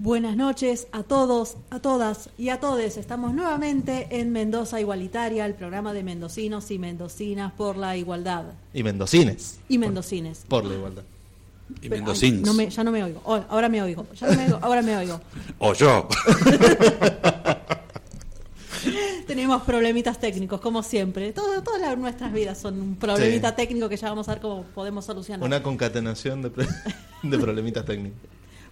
Buenas noches a todos, a todas y a todes. Estamos nuevamente en Mendoza Igualitaria, el programa de mendocinos y mendocinas por la igualdad. Y mendocines. Y mendocines. Por la igualdad. Y mendocins. Ya no me oigo. Ahora me oigo. Ya no me oigo. Ahora me oigo. O yo. Tenemos problemitas técnicos, como siempre. Todas nuestras vidas son un problemita técnico que ya vamos a ver cómo podemos solucionar. Una concatenación de problemitas técnicos.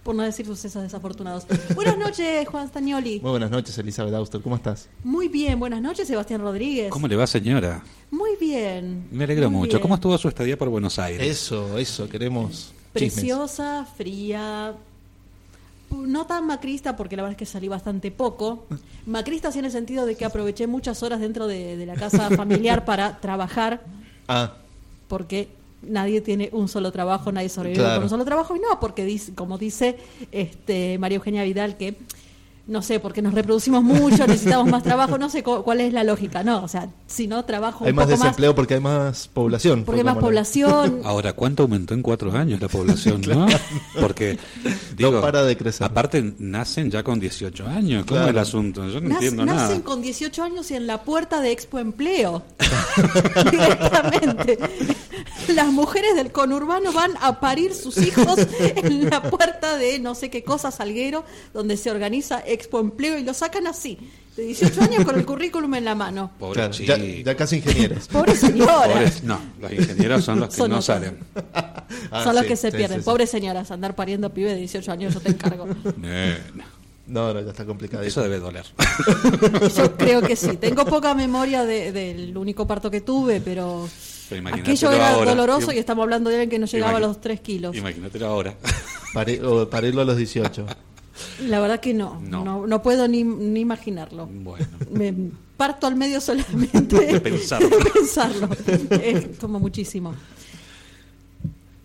Por no decir sucesos desafortunados. Buenas noches, Juan Stagnoli. Muy buenas noches, Elizabeth Auster. ¿Cómo estás? Muy bien. Buenas noches, Sebastián Rodríguez. ¿Cómo le va, señora? Muy bien. Me alegro muy mucho. bien. ¿Cómo estuvo su estadía por Buenos Aires? Eso, queremos Preciosa, fría, no tan macrista porque la verdad es que salí bastante poco. Macrista sí en el sentido de que aproveché muchas horas dentro de la casa familiar para trabajar. Porque nadie tiene un solo trabajo, nadie sobrevive con un solo trabajo. Y no, porque como dice María Eugenia Vidal, que no sé, porque nos reproducimos mucho, necesitamos más trabajo, no sé cuál es la lógica, no, o sea, si no trabajo hay un más poco desempleo porque hay más población. Porque hay más población. Ahora, ¿cuánto aumentó en 4 años la población, no? Porque, digo, no para de crecer. Aparte, nacen ya con 18 años, ¿cómo es el asunto? Yo no entiendo nada. Nacen con 18 años y en la puerta de Expo Empleo. Directamente. Las mujeres del conurbano van a parir sus hijos en la puerta de no sé qué cosa, Salguero, donde se organiza Expo Empleo y lo sacan así, de 18 años con el currículum en la mano. Pobre ya casi ingenieros. Pobre señora. No, los ingenieros son los que no salen. Son los que se pierden. Pobres señoras, andar pariendo pibe de 18 años, yo te encargo. No, ya está complicado. Eso debe doler. Yo creo que sí. Tengo poca memoria del único parto que tuve, pero aquello era ahora doloroso y estamos hablando de alguien que no llegaba a los 3 kilos. Imagínatelo ahora. Parirlo a los 18. La verdad que no puedo ni imaginarlo. Bueno. Me parto al medio solamente de pensarlo. Es como muchísimo.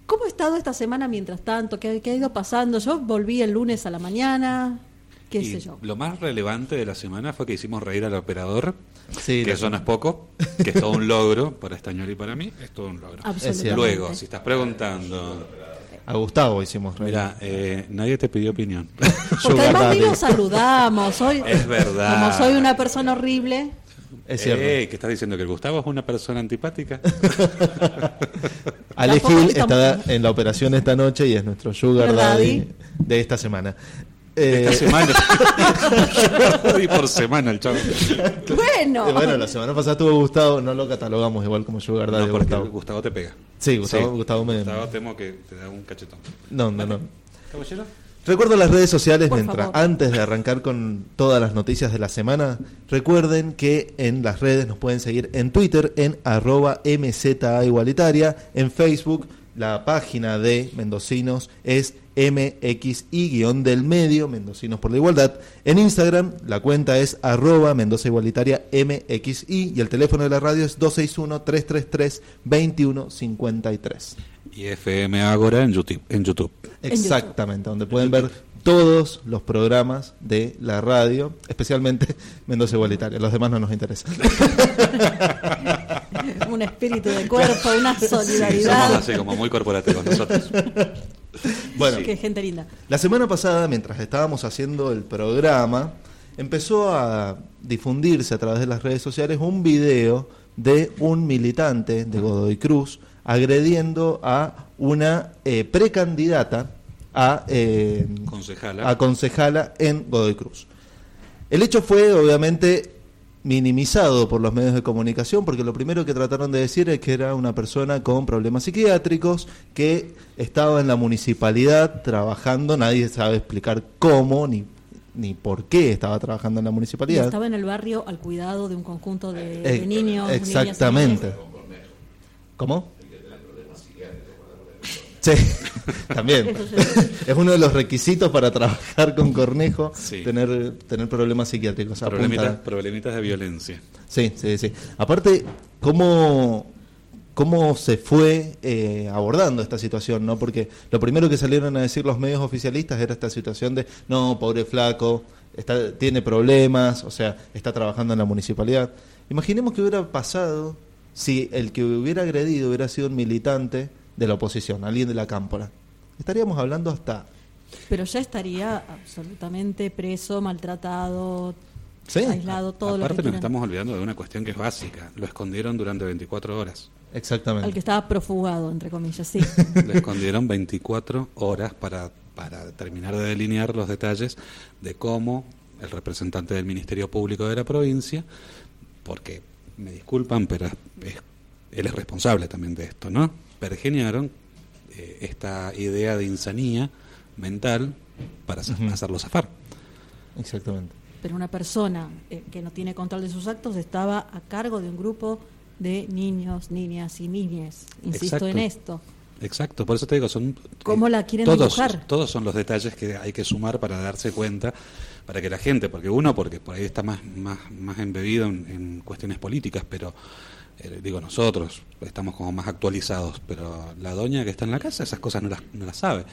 ¿Cómo he estado esta semana mientras tanto? ¿Qué ha ido pasando? Yo volví el lunes a la mañana, qué sé yo. Lo más relevante de la semana fue que hicimos reír al operador, sí, que eso no es poco, que es todo un logro para Stagnoli y para mí, es todo un logro. Luego, si estás preguntando... A Gustavo hicimos reír. Mira, nadie te pidió opinión. Porque además ni nos saludamos. Es verdad. Como soy una persona horrible... Es cierto. ¿Qué estás diciendo? ¿Que el Gustavo es una persona antipática? Ale Gil está en la operación esta noche y es nuestro Sugar Daddy de esta semana. Esta semana. Sugar Daddy por semana el chavo. Bueno, la semana pasada tuvo Gustavo, no lo catalogamos igual como Sugar Daddy. No, porque Gustavo te pega. Sí, Gustavo me... Gustavo temo que te da un cachetón. No. ¿Caballero? Recuerdo las redes sociales Por favor. antes de arrancar con todas las noticias de la semana. Recuerden que en las redes nos pueden seguir en Twitter en @MZA Igualitaria, en Facebook la página de Mendocinos es MXI-del medio, Mendocinos por la Igualdad. En Instagram la cuenta es @Mendoza Igualitaria MXI y el teléfono de la radio es 261-333-2153. Y FM Ágora en YouTube. Exactamente, donde pueden ver todos los programas de la radio, especialmente Mendoza Igualitaria. Los demás no nos interesan. Un espíritu de cuerpo, una solidaridad. Somos así como muy corporativos nosotros. Bueno, qué gente linda. La semana pasada, mientras estábamos haciendo el programa, empezó a difundirse a través de las redes sociales un video de un militante de Godoy Cruz agrediendo a una precandidata a concejala en Godoy Cruz. El hecho fue obviamente minimizado por los medios de comunicación porque lo primero que trataron de decir es que era una persona con problemas psiquiátricos que estaba en la municipalidad trabajando, nadie sabe explicar cómo ni por qué estaba trabajando en la municipalidad. Y estaba en el barrio al cuidado de un conjunto de niños. Exactamente. Niñas. ¿Cómo? Sí, también. Es uno de los requisitos para trabajar con Cornejo, tener problemas psiquiátricos. Problemitas de violencia. Sí. Aparte, ¿cómo se fue abordando esta situación? ¿No? Porque lo primero que salieron a decir los medios oficialistas era esta situación de, no, pobre flaco, tiene problemas, o sea, está trabajando en la municipalidad. Imaginemos que hubiera pasado si el que hubiera agredido hubiera sido un militante de la oposición, alguien de la cámpora. Estaríamos hablando hasta Pero ya estaría absolutamente preso, maltratado, sí, aislado, todo lo que aparte nos quieran. estamos olvidando de una cuestión que es básica. Lo escondieron durante 24 horas. Exactamente. Al que estaba profugado, entre comillas, sí. Lo escondieron 24 horas para terminar de delinear los detalles de cómo el representante del Ministerio Público de la provincia, porque me disculpan, pero él es responsable también de esto, ¿no? Pergeniaron esta idea de insanía mental para hacerlo zafar. Exactamente. Pero una persona que no tiene control de sus actos estaba a cargo de un grupo de niños, niñas y niñes. Insisto Exacto. en esto. Exacto, por eso te digo, son ¿Cómo la quieren dibujar? todos son los detalles que hay que sumar para darse cuenta, para que la gente, porque por ahí está más embebido en cuestiones políticas, pero digo, nosotros estamos como más actualizados, pero la doña que está en la casa esas cosas no las sabe.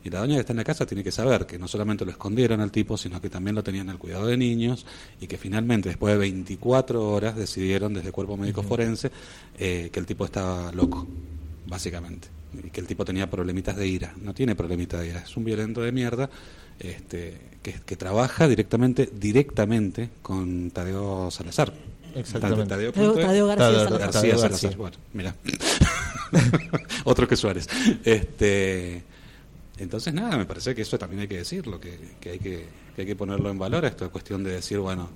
Y la doña que está en la casa tiene que saber que no solamente lo escondieron al tipo, sino que también lo tenían al cuidado de niños, y que finalmente, después de 24 horas, decidieron desde el cuerpo médico forense que el tipo estaba loco, básicamente, y que el tipo tenía problemitas de ira. No tiene problemitas de ira, es un violento de mierda que trabaja directamente con Tadeo Salazar. Exactamente. Tadeo García García Salazar. Salazar. Bueno, mira. Otro que Suárez. Entonces, nada, me parece que eso también hay que decirlo, que hay que ponerlo en valor, esta cuestión de decir, bueno,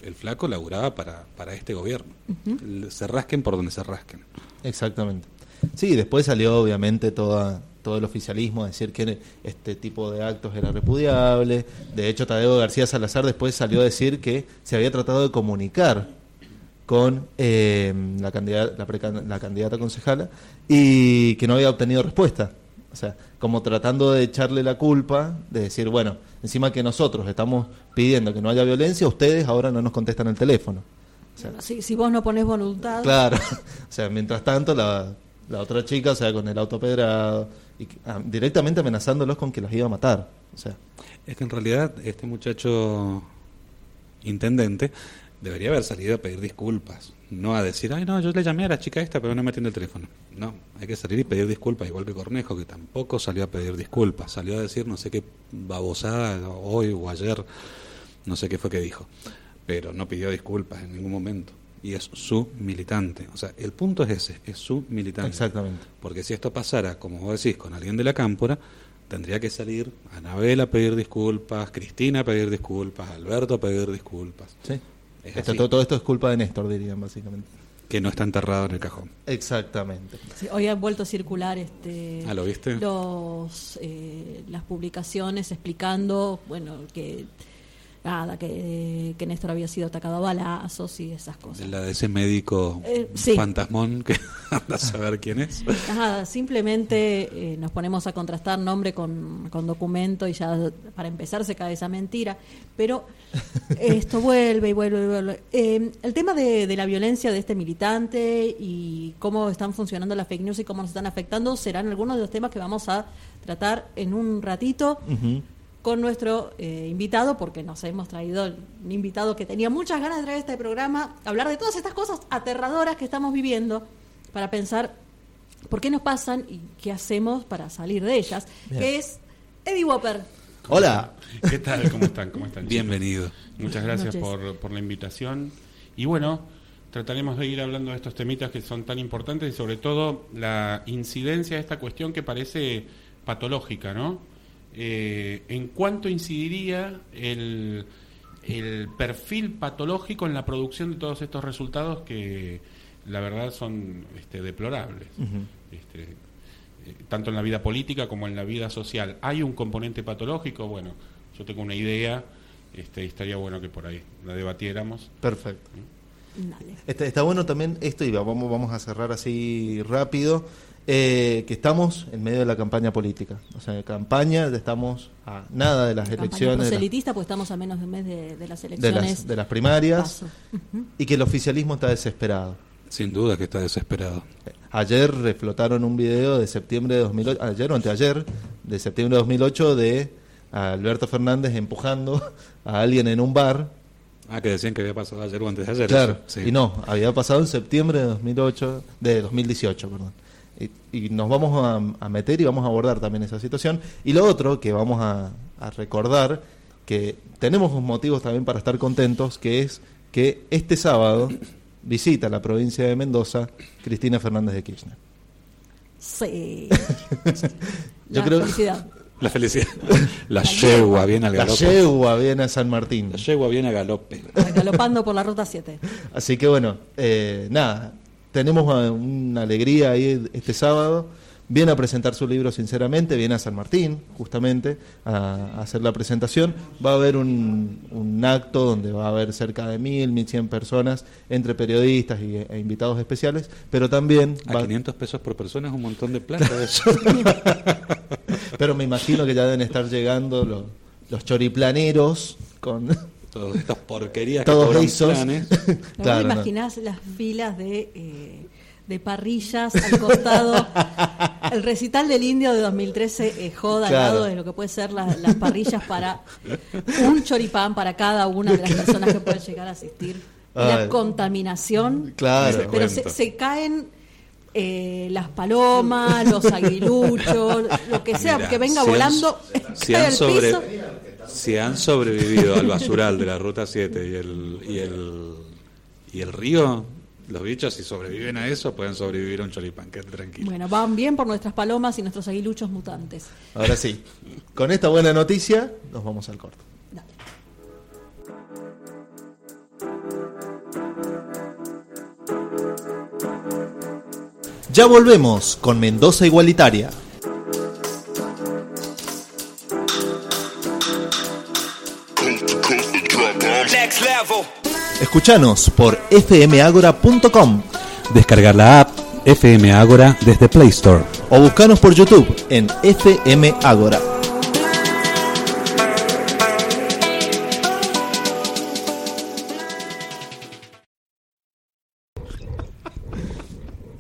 el flaco laburaba para este gobierno. Uh-huh. Se rasquen por donde se rasquen. Exactamente. Sí, después salió obviamente todo el oficialismo a decir que este tipo de actos era repudiable. De hecho, Tadeo García Salazar después salió a decir que se había tratado de comunicar con la candidata concejala y que no había obtenido respuesta. O sea, como tratando de echarle la culpa, de decir, bueno, encima que nosotros estamos pidiendo que no haya violencia, ustedes ahora no nos contestan el teléfono. O sea, si vos no ponés voluntad... Claro, o sea, mientras tanto la otra chica, o sea, con el auto pedrado, y directamente amenazándolos con que los iba a matar. O sea, es que en realidad este muchacho intendente debería haber salido a pedir disculpas, no a decir, ay no, yo le llamé a la chica esta pero no me atiende el teléfono. No, hay que salir y pedir disculpas, igual que Cornejo, que tampoco salió a pedir disculpas, salió a decir no sé qué babosada hoy o ayer, no sé qué fue que dijo, pero no pidió disculpas en ningún momento. Y es su militante. O sea, el punto es ese, es su militante. Exactamente. Porque si esto pasara, como vos decís, con alguien de la Cámpora, tendría que salir Anabel a pedir disculpas, Cristina a pedir disculpas, Alberto a pedir disculpas. Sí. Todo esto es culpa de Néstor, dirían, básicamente. Que no está enterrado en el cajón. Exactamente. Sí, hoy han vuelto a circular ¿lo viste? Las publicaciones explicando, bueno, que Néstor había sido atacado a balazos y esas cosas. La de ese médico sí. fantasmón que anda a saber quién es. Nada, simplemente nos ponemos a contrastar nombre con documento y ya para empezar se cae esa mentira, pero esto vuelve y vuelve. El tema de la violencia de este militante y cómo están funcionando las fake news y cómo nos están afectando serán algunos de los temas que vamos a tratar en un ratito. Uh-huh. Con nuestro invitado, porque nos hemos traído un invitado que tenía muchas ganas de traer este programa, hablar de todas estas cosas aterradoras que estamos viviendo, para pensar por qué nos pasan y qué hacemos para salir de ellas. Bien. Que es Eddie Whopper. Hola. ¿Qué tal? ¿Cómo están? Bienvenido. Muchas gracias por la invitación. Y bueno, trataremos de ir hablando de estos temitas que son tan importantes y sobre todo la incidencia de esta cuestión que parece patológica, ¿no? ¿En cuánto incidiría el perfil patológico en la producción de todos estos resultados que la verdad son deplorables? Uh-huh. Tanto en la vida política como en la vida social. ¿Hay un componente patológico? Bueno, yo tengo una idea, estaría bueno que por ahí la debatiéramos. Perfecto. Está bueno también esto, y vamos a cerrar así rápido. Que estamos en medio de la campaña política, o sea, campaña, estamos a nada de las elecciones. Proselitista, pues estamos a menos de un mes de las elecciones. De las primarias, uh-huh. Y que el oficialismo está desesperado. Sin duda que está desesperado. Ayer reflotaron un video de septiembre de 2008, ayer o anteayer, de septiembre de 2008, de Alberto Fernández empujando a alguien en un bar. Que decían que había pasado ayer o antes de ayer. Claro, sí. Y no, había pasado en septiembre de 2018, perdón. Y nos vamos a meter y vamos a abordar también esa situación. Y lo otro que vamos a recordar, que tenemos motivos también para estar contentos, que es que este sábado visita la provincia de Mendoza Cristina Fernández de Kirchner. Sí. Yo creo felicidad. La felicidad. La yegua viene al la galope. yegua viene a San Martín. La yegua viene a galope. Galopando por la ruta 7. Así que bueno, nada, tenemos una alegría ahí este sábado. Viene a presentar su libro Sinceramente, viene a San Martín justamente a hacer la presentación. Va a haber un acto donde va a haber cerca de 1.100 personas entre periodistas e invitados especiales, pero también... A 500 pesos por persona es un montón de plata eso. Pero me imagino que ya deben estar llegando los choriplaneros con... Todas estas porquerías todos que cobran esos. planes. ¿No Claro, te imaginás las filas de parrillas al costado? El recital del Indio de 2013 joda al Claro. lado de lo que puede ser las parrillas para un choripán para cada una de las personas que pueden llegar a asistir. Y la Ay. contaminación. Claro. Pero se caen las palomas, los aguiluchos, lo que sea, Mira, que venga si han- volando, si cae han al sobre- piso. Si han sobrevivido al basural de la Ruta 7 y el río, los bichos, si sobreviven a eso, pueden sobrevivir a un choripán, quédate tranquilo. Bueno, van bien por nuestras palomas y nuestros aguiluchos mutantes. Ahora sí, con esta buena noticia nos vamos al corto. Dale. Ya volvemos con Mendoza Igualitaria. Next level. Escuchanos por fmagora.com Descargar la app FM Ágora desde Play Store. o buscanos por YouTube en FM Ágora.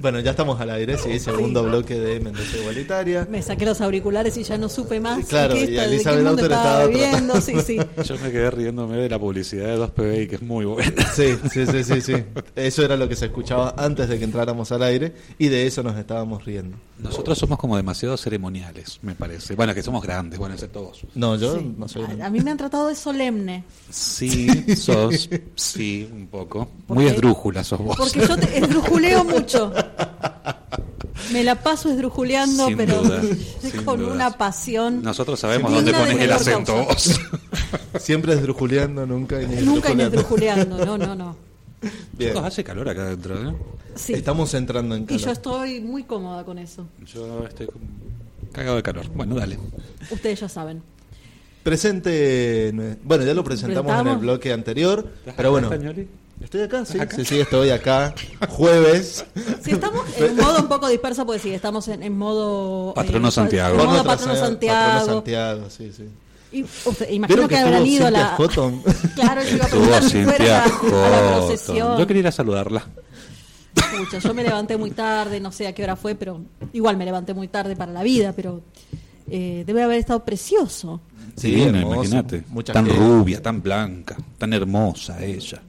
Bueno, ya estamos al aire, sí, segundo bloque de Mendoza Igualitaria. Me saqué los auriculares y ya no supe más. Claro, ¿Qué y está- de qué Elizabeth mundo Lauter estaba estaba viendo? Sí, sí. Yo me quedé riéndome de la publicidad de 2PBI, que es muy buena. Sí. Eso era lo que se escuchaba antes de que entráramos al aire y de eso nos estábamos riendo. Nosotros somos como demasiado ceremoniales, me parece. Bueno, que somos grandes, bueno, excepto vos. No, yo Sí. no soy... A mí me han tratado de solemne. Sí, sos, sí, un poco. ¿Por Muy qué? esdrújula sos vos. Porque yo te esdrujuleo mucho. Me la paso esdrujuleando, Sin pero duda, con sin una dudas. pasión. Nosotros sabemos Digna dónde de pones el menor acento causa. vos. Siempre esdrujuleando, nunca Nunca inesdrujuleando. esdrujuleando, no. Bien, Chicos, hace calor acá adentro, ¿eh? Sí. estamos entrando en Y calor. yo estoy muy cómoda con eso. Yo estoy cagado de calor. Bueno, dale. Ustedes ya saben. Presente, bueno, ya lo presentamos en el ¿Presentamos? bloque anterior, pero bueno, Tañoli? estoy acá, sí, ¿Estás acá? sí, estoy acá, jueves. Si estamos en un modo un poco disperso, pues sí, estamos en modo... Patrono Santiago. En modo Nuestra Patrono Señora- Santiago. Patrono Santiago, sí. Y imagino ¿Vieron que que habrán estuvo ido a Cintia la... Houghton? Claro, yo iba a Estuvo preguntar si fueron Cintia a la Houghton. procesión. Yo quería ir a saludarla. Pucha, yo me levanté muy tarde, no sé a qué hora fue, pero igual me levanté muy tarde para la vida, pero debe haber estado precioso. Sí, Divina, hermoso. imagínate. Mucha Tan gente. rubia, tan blanca, tan hermosa ella.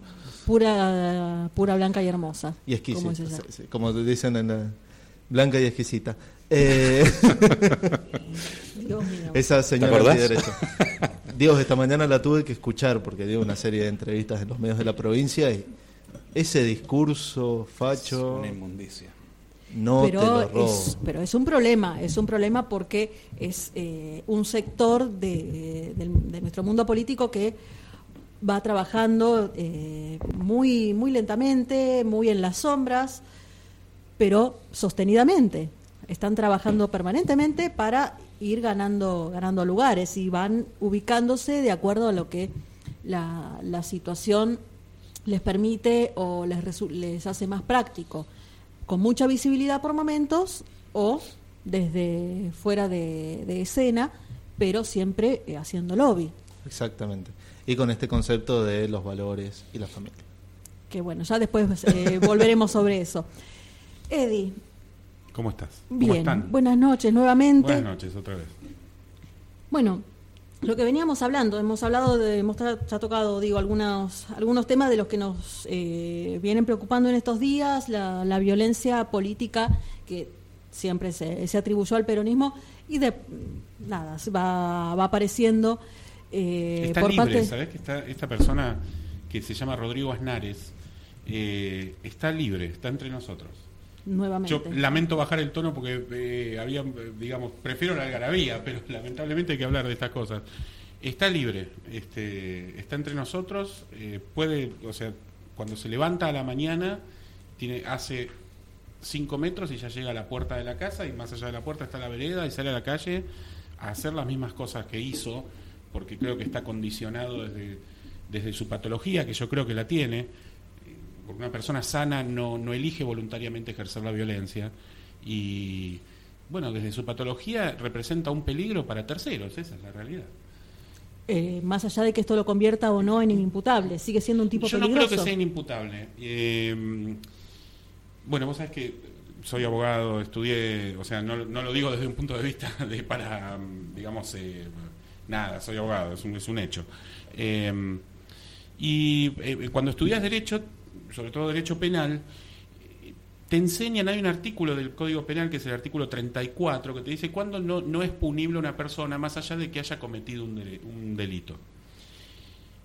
Pura blanca y hermosa. Y exquisita, como dice ella. sí, como dicen en la blanca y exquisita. Dios mío. Esa señora acordás? antiderecho. Dios, esta mañana la tuve que escuchar porque dio una serie de entrevistas en los medios de la provincia y ese discurso facho Una inmundicia. no te lo robo. pero es un problema porque es un sector de nuestro mundo político que va trabajando muy, muy lentamente, muy en las sombras, pero sostenidamente. Están trabajando permanentemente para ir ganando lugares y van ubicándose de acuerdo a lo que la situación les permite o les hace más práctico, con mucha visibilidad por momentos o desde fuera de escena, pero siempre haciendo lobby. Exactamente. Y con este concepto de los valores y la familia. Que bueno, ya después volveremos sobre eso. Eddie, ¿Cómo estás? ¿Cómo bien, están? buenas noches nuevamente. Buenas noches, otra vez. Bueno, lo que veníamos hablando, hemos ya tocado, digo, algunos temas de los que nos vienen preocupando en estos días, la violencia política que siempre se atribuyó al peronismo y nada, va apareciendo está por libre, parte... ¿sabés? Que esta persona que se llama Rodrigo Aznares está libre, está entre nosotros. Nuevamente. Yo lamento bajar el tono porque había, digamos, prefiero la algarabía, pero lamentablemente hay que hablar de estas cosas. Está libre, está entre nosotros, puede, o sea, cuando se levanta a la mañana, hace 5 metros y ya llega a la puerta de la casa, y más allá de la puerta está la vereda, y sale a la calle a hacer las mismas cosas que hizo, porque creo que está condicionado desde su patología, que yo creo que la tiene, porque una persona sana no elige voluntariamente ejercer la violencia, y bueno, desde su patología representa un peligro para terceros, esa es la realidad. Más allá de que esto lo convierta o no en inimputable, sigue siendo un tipo yo peligroso. No creo que sea inimputable. Bueno, vos sabés que soy abogado, estudié, o sea, no lo digo desde un punto de vista digamos, nada, soy abogado, es un hecho. Y cuando estudias Derecho, sobre todo Derecho Penal, te enseñan, hay un artículo del Código Penal, que es el artículo 34, que te dice cuándo no es punible una persona más allá de que haya cometido un delito.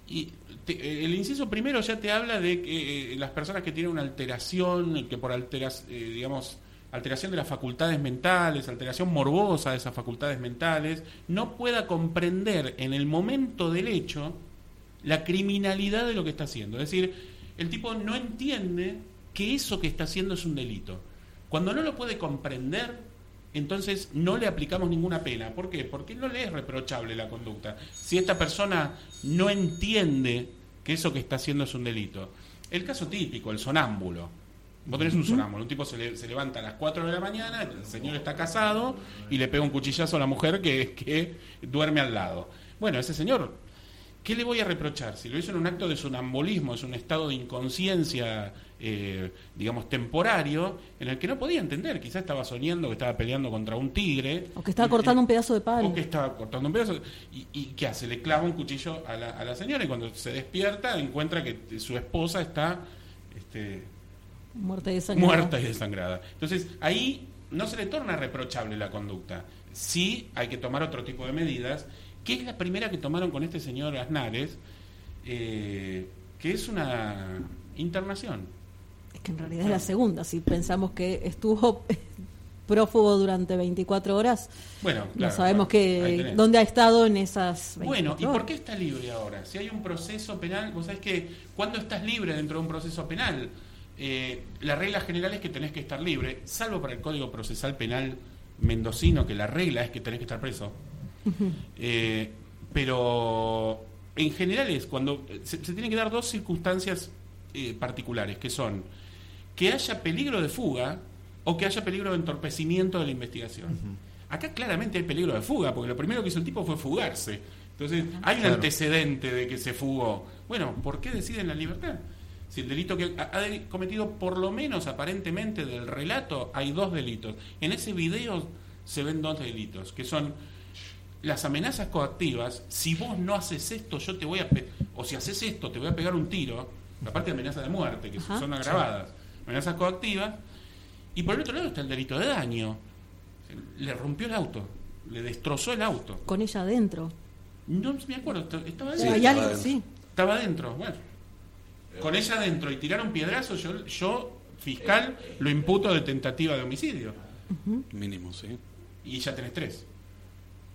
Y el inciso primero ya te habla de que las personas que tienen una alteración, que por alteración de las facultades mentales, alteración morbosa de esas facultades mentales, no pueda comprender en el momento del hecho la criminalidad de lo que está haciendo. Es decir, el tipo no entiende que eso que está haciendo es un delito. Cuando no lo puede comprender, entonces no le aplicamos ninguna pena. ¿Por qué? Porque no le es reprochable la conducta. Si esta persona no entiende que eso que está haciendo es un delito. El caso típico, el sonámbulo. Vos tenés un sonámbulo, un tipo se levanta a las 4 de la mañana, el señor está casado y le pega un cuchillazo a la mujer que duerme al lado. Bueno, ese señor, ¿qué le voy a reprochar? Si lo hizo en un acto de sonambulismo, es un estado de inconsciencia, digamos, temporario, en el que no podía entender, quizás estaba soñando que estaba peleando contra un tigre. O que estaba cortando un pedazo de pan. O que estaba cortando un pedazo. ¿Y qué hace? Le clava un cuchillo a la señora, y cuando se despierta encuentra que su esposa está muerta y desangrada. Entonces, ahí no se le torna reprochable la conducta. Sí hay que tomar otro tipo de medidas, que es la primera que tomaron con este señor Aznares, que es una internación. Es que en realidad es la segunda, si pensamos que estuvo prófugo durante 24 horas, bueno, claro, no sabemos bueno, dónde ha estado en esas 24 Bueno, ¿y horas. por qué está libre ahora? Si hay un proceso penal, vos sabés que cuando estás libre dentro de un proceso penal, la regla general es que tenés que estar libre, salvo para el Código Procesal Penal mendocino, que la regla es que tenés que estar preso. Pero en general es cuando se tienen que dar dos circunstancias particulares, que son que haya peligro de fuga o que haya peligro de entorpecimiento de la investigación. Acá claramente hay peligro de fuga, porque lo primero que hizo el tipo fue fugarse. Entonces hay un antecedente de que se fugó. Bueno, ¿por qué deciden la libertad? Si el delito que ha cometido, por lo menos aparentemente del relato, hay 2 delitos. En ese video se ven 2 delitos, que son las amenazas coactivas. Si vos no haces esto, yo te voy a o si haces esto, te voy a pegar un tiro. La parte de amenaza de muerte, que son agravadas. Amenazas coactivas. Y por el otro lado está el delito de daño. Le rompió el auto, le destrozó el auto. Con ella adentro. No me acuerdo, estaba Sí, adentro. sí. Estaba adentro, bueno. Con ella adentro y tiraron piedrazos, yo fiscal, lo imputo de tentativa de homicidio. Mínimo, sí. Y ya tenés 3.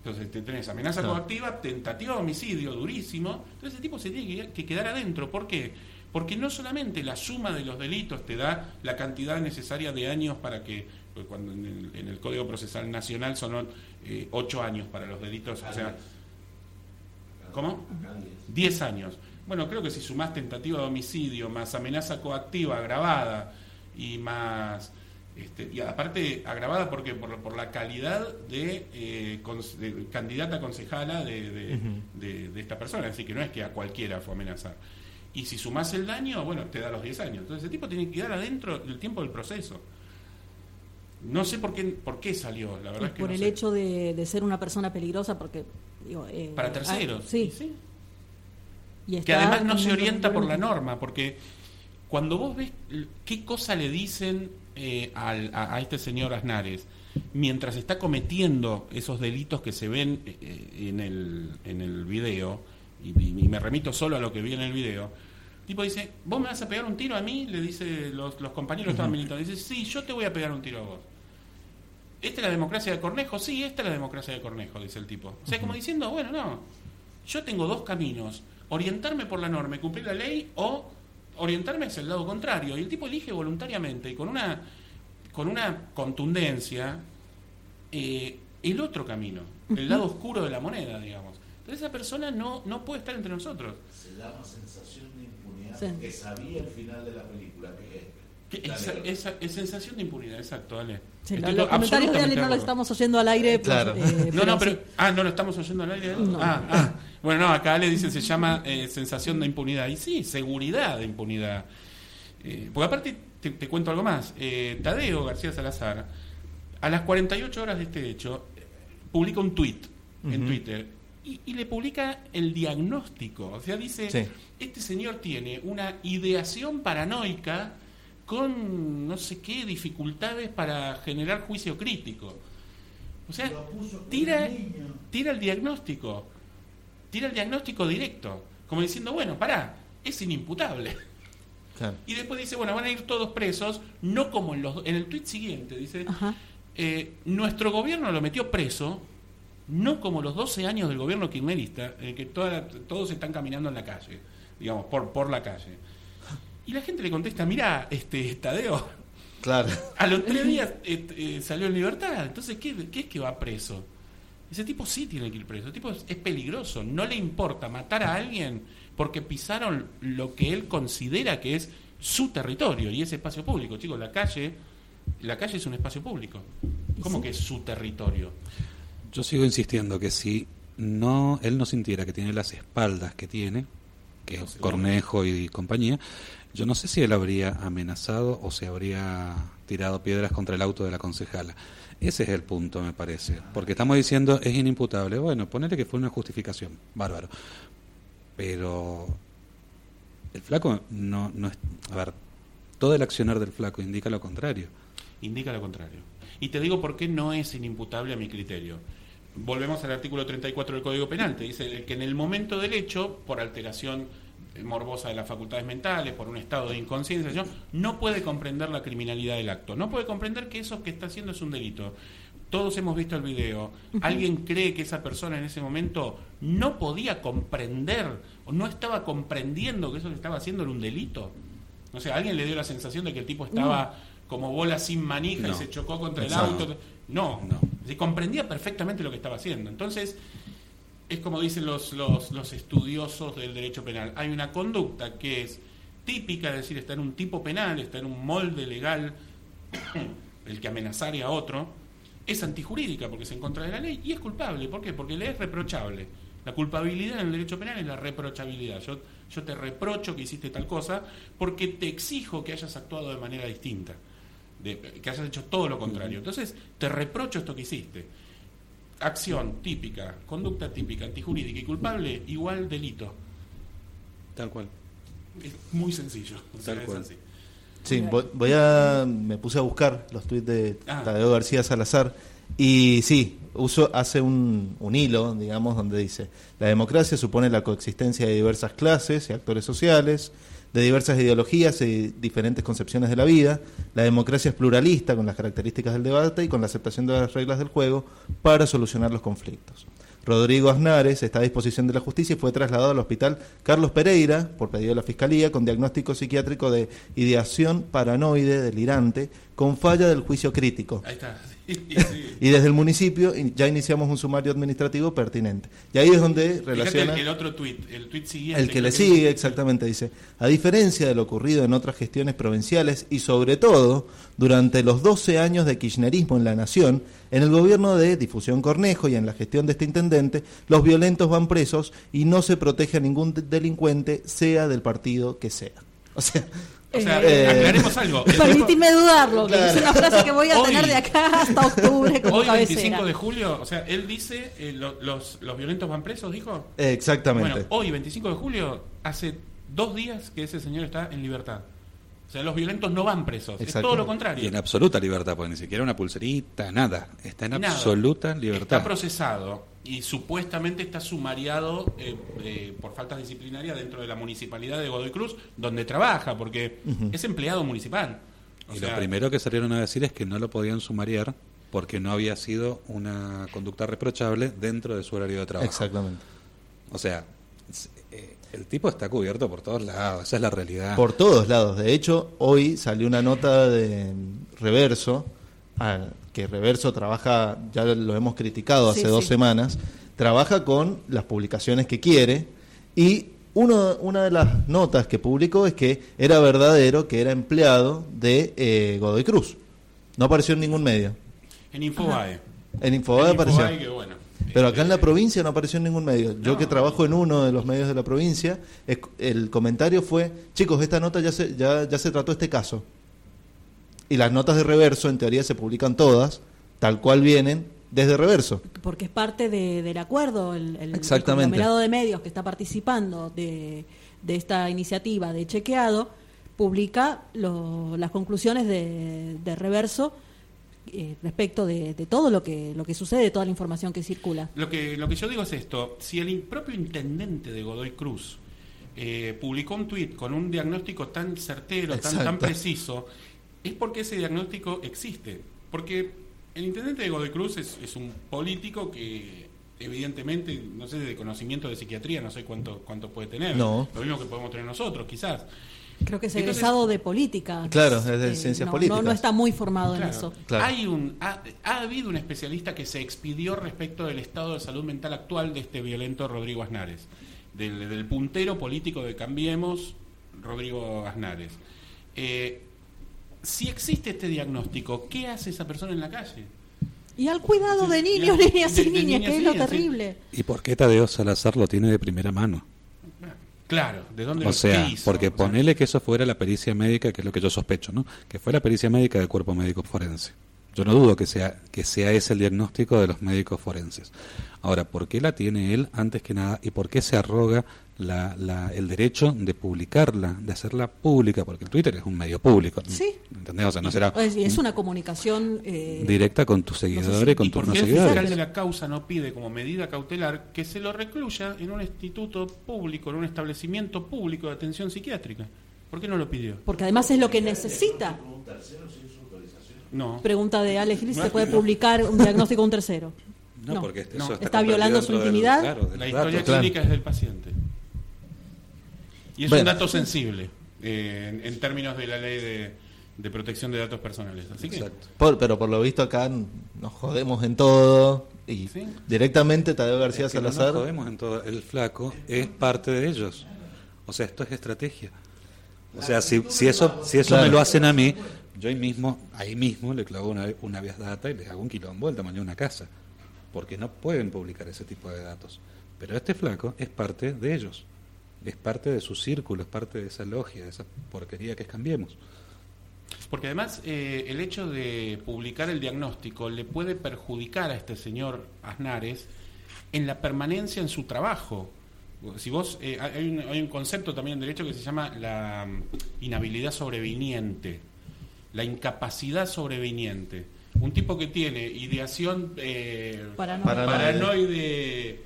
Entonces tenés amenaza coactiva, tentativa de homicidio, durísimo. Entonces ese tipo se tiene que quedar adentro. ¿Por qué? Porque no solamente la suma de los delitos te da la cantidad necesaria de años para que, pues cuando en el Código Procesal Nacional son 8 años para los delitos, o sea, ¿cómo? 10 años. Bueno, creo que si sumás tentativa de homicidio, más amenaza coactiva agravada y más... y aparte agravada porque por la calidad de candidata concejala de esta persona, así que no es que a cualquiera fue a amenazar. Y si sumás el daño, bueno, te da los 10 años. Entonces ese tipo tiene que quedar adentro del tiempo del proceso. No sé por qué salió, la verdad es que por no el sé. hecho de ser una persona peligrosa, porque digo, para terceros. Sí. Y Que además no se orienta por la norma, porque cuando vos ves qué cosa le dicen a este señor Aznares, mientras está cometiendo esos delitos que se ven en el video, y me remito solo a lo que vi en el video, el tipo dice, ¿vos me vas a pegar un tiro a mí? Le dice los compañeros estaban militando. Dice, sí, yo te voy a pegar un tiro a vos. ¿Esta es la democracia de Cornejo? Sí, esta es la democracia de Cornejo, dice el tipo. O sea, como diciendo, bueno, no, yo tengo dos caminos, orientarme por la norma y cumplir la ley, o orientarme hacia el lado contrario. Y el tipo elige voluntariamente y con una contundencia el otro camino, el lado oscuro de la moneda, digamos. Entonces esa persona no puede estar entre nosotros. Se llama sensación de impunidad, sí. porque sabía el final de la película, Es sensación de impunidad, exacto, Ale. Sí, los comentarios de Ale no los estamos oyendo al aire. Claro. No, lo estamos oyendo al aire. No. Bueno, no, acá Ale dice, se llama sensación de impunidad. Y sí, seguridad de impunidad. Porque aparte, te cuento algo más. Tadeo García Salazar, a las 48 horas de este hecho, publica un tuit en Twitter y le publica el diagnóstico. O sea, dice, sí, este señor tiene una ideación paranoica con no sé qué dificultades para generar juicio crítico. O sea, tira el diagnóstico directo, como diciendo, bueno, pará, es inimputable. Claro. Y después dice, bueno, van a ir todos presos, no como en el tuit siguiente, dice, nuestro gobierno lo metió preso, no como los 12 años del gobierno kirchnerista, en el que todos están caminando en la calle, digamos, por la calle. Y la gente le contesta, mirá, Tadeo, claro, a los 3 días salió en libertad, entonces ¿qué es que va preso? Ese tipo sí tiene que ir preso, ese tipo es peligroso, no le importa matar a alguien porque pisaron lo que él considera que es su territorio y ese espacio público. Chicos, la calle es un espacio público. ¿Cómo que es su territorio? Yo sigo insistiendo que si él no sintiera que tiene las espaldas que tiene, que es Cornejo y compañía, yo no sé si él habría amenazado o se habría tirado piedras contra el auto de la concejala. Ese es el punto, me parece. Porque estamos diciendo, es inimputable. Bueno, ponele que fue una justificación. Bárbaro. Pero el flaco no es... A ver, todo el accionar del flaco indica lo contrario. Indica lo contrario. Y te digo por qué no es inimputable a mi criterio. Volvemos al artículo 34 del Código Penal. Te dice que en el momento del hecho, por alteración morbosa de las facultades mentales, por un estado de inconsciencia, no puede comprender la criminalidad del acto. No puede comprender que eso que está haciendo es un delito. Todos hemos visto el video. ¿Alguien cree que esa persona en ese momento no podía comprender o no estaba comprendiendo que eso que estaba haciendo era un delito? O sea, ¿alguien le dio la sensación de que el tipo estaba como bola sin manija y se chocó contra el auto? No. Se comprendía perfectamente lo que estaba haciendo. Entonces, es como dicen los estudiosos del derecho penal. Hay una conducta que es típica, es decir, está en un tipo penal, está en un molde legal, el que amenazaría a otro. Es antijurídica porque es en contra de la ley y es culpable. ¿Por qué? Porque le es reprochable. La culpabilidad en el derecho penal es la reprochabilidad. Yo te reprocho que hiciste tal cosa porque te exijo que hayas actuado de manera distinta, que hayas hecho todo lo contrario. Entonces, te reprocho esto que hiciste. Acción típica, conducta típica, antijurídica y culpable, igual delito. Tal cual. Es muy sencillo. Tal cual. Así. Sí, me puse a buscar los tuits de Tadeo García Salazar y sí, hace un hilo, digamos, donde dice: la democracia supone la coexistencia de diversas clases y actores sociales, de diversas ideologías y diferentes concepciones de la vida. La democracia es pluralista, con las características del debate y con la aceptación de las reglas del juego para solucionar los conflictos. Rodrigo Aznares está a disposición de la justicia y fue trasladado al hospital Carlos Pereira, por pedido de la Fiscalía, con diagnóstico psiquiátrico de ideación paranoide delirante, con falla del juicio crítico. Ahí está. Y desde el municipio ya iniciamos un sumario administrativo pertinente. Y ahí es donde relaciona... el otro tuit, el tuit siguiente. El que le sigue, exactamente, dice: a diferencia de lo ocurrido en otras gestiones provinciales y sobre todo durante los 12 años de kirchnerismo en la nación, en el gobierno de Difusión Cornejo y en la gestión de este intendente, los violentos van presos y no se protege a ningún delincuente, sea del partido que sea. O sea, aclaremos algo. Permíteme dudarlo, Claro. Que es una frase que voy a tener de acá hasta octubre como hoy, cabecera. 25 de julio, o sea, él dice, los violentos van presos, dijo. exactamente. Bueno, hoy, 25 de julio, hace 2 días que ese señor está en libertad. O sea, los violentos no van presos, es Exacto. todo lo Y contrario. en absoluta libertad, porque ni siquiera una pulserita, nada. Está en Nada. absoluta libertad. Está procesado y supuestamente está sumariado por faltas disciplinarias dentro de la municipalidad de Godoy Cruz, donde trabaja, porque es empleado municipal. O Y sea, lo primero que salieron a decir es que no lo podían sumariar porque no había sido una conducta reprochable dentro de su horario de trabajo. Exactamente. O sea, el tipo está cubierto por todos lados, esa es la realidad. Por todos lados. De hecho, hoy salió una nota de Reverso, que Reverso trabaja, ya lo hemos criticado hace Sí, 2 sí. semanas, trabaja con las publicaciones que quiere, y una de las notas que publicó es que era verdadero que era empleado de Godoy Cruz. No apareció en ningún medio. en Infobae. En Infobae apareció. que, bueno, Pero acá en la provincia no apareció en ningún medio. Yo No. que trabajo en uno de los medios de la provincia, el comentario fue: chicos, esta nota ya se trató este caso. Y las notas de Reverso, en teoría, se publican todas, tal cual vienen desde Reverso. Porque es parte del acuerdo, el Exactamente. conglomerado de medios que está participando de esta iniciativa de chequeado, publica las conclusiones de Reverso respecto de todo lo que sucede, toda la información que circula. Lo que yo digo es esto: si el propio intendente de Godoy Cruz publicó un tuit con un diagnóstico tan certero, tan Exacto. preciso, es porque ese diagnóstico existe. Porque el intendente de Godoy Cruz es un político que evidentemente, no sé, de conocimiento de psiquiatría, no sé cuánto puede tener. No. Lo mismo que podemos tener nosotros, quizás. Creo que es Entonces- egresado de política. Claro, es de ciencias políticas. No está muy formado Claro. en eso. Claro. Ha habido un especialista que se expidió respecto del estado de salud mental actual de este violento Rodrigo Aznares, del puntero político de Cambiemos, Rodrigo Aznares. Si existe este diagnóstico, ¿qué hace esa persona en la calle? Y al cuidado de niños, De- niñas y de niñas, niñas que y es lo niñas, sí. terrible. ¿Y por qué Tadeo Salazar lo tiene de primera mano? Claro, ¿de dónde O lo sea, hizo? porque O sea, ponele que eso fuera la pericia médica, que es lo que yo sospecho, ¿no? Que fue la pericia médica del cuerpo médico forense. Yo no dudo que sea ese el diagnóstico de los médicos forenses. Ahora, ¿por qué la tiene él antes que nada? ¿Y por qué se arroga el derecho de publicarla, de hacerla pública? Porque el Twitter es un medio público. Sí. ¿Entendés? O sea, no será Es una comunicación directa con tus seguidores, con ¿Y tus por no qué el fiscal seguidores. de la causa no pide como medida cautelar que se lo recluya en un instituto público, en un establecimiento público de atención psiquiátrica? ¿Por qué no lo pidió? porque además es lo que necesita. No. Pregunta de Alex Gil: ¿se puede publicar un diagnóstico de un tercero? No, porque eso No. está ¿Está violando comprendido su dentro intimidad? claro, de La los historia datos. Claro. clínica es del paciente. Y es Bueno. un dato sensible en términos de la ley de protección de datos personales. Así que, Exacto. Pero por lo visto acá nos jodemos en todo, y Sí. directamente Tadeo García Es que no Salazar. nos jodemos en todo. El flaco es parte de ellos. O sea, esto es estrategia. O sea, si eso Claro. me lo hacen a mí, yo ahí mismo le clavo una vía data y les hago un quilombo del tamaño de una casa. Porque no pueden publicar ese tipo de datos. Pero este flaco es parte de ellos. Es parte de su círculo, es parte de esa logia, de esa porquería que es Cambiemos. porque además el hecho de publicar el diagnóstico le puede perjudicar a este señor Aznares en la permanencia en su trabajo. Si vos hay un concepto también en derecho que se llama la inhabilidad sobreviniente, la incapacidad sobreviniente. Un tipo que tiene ideación paranoide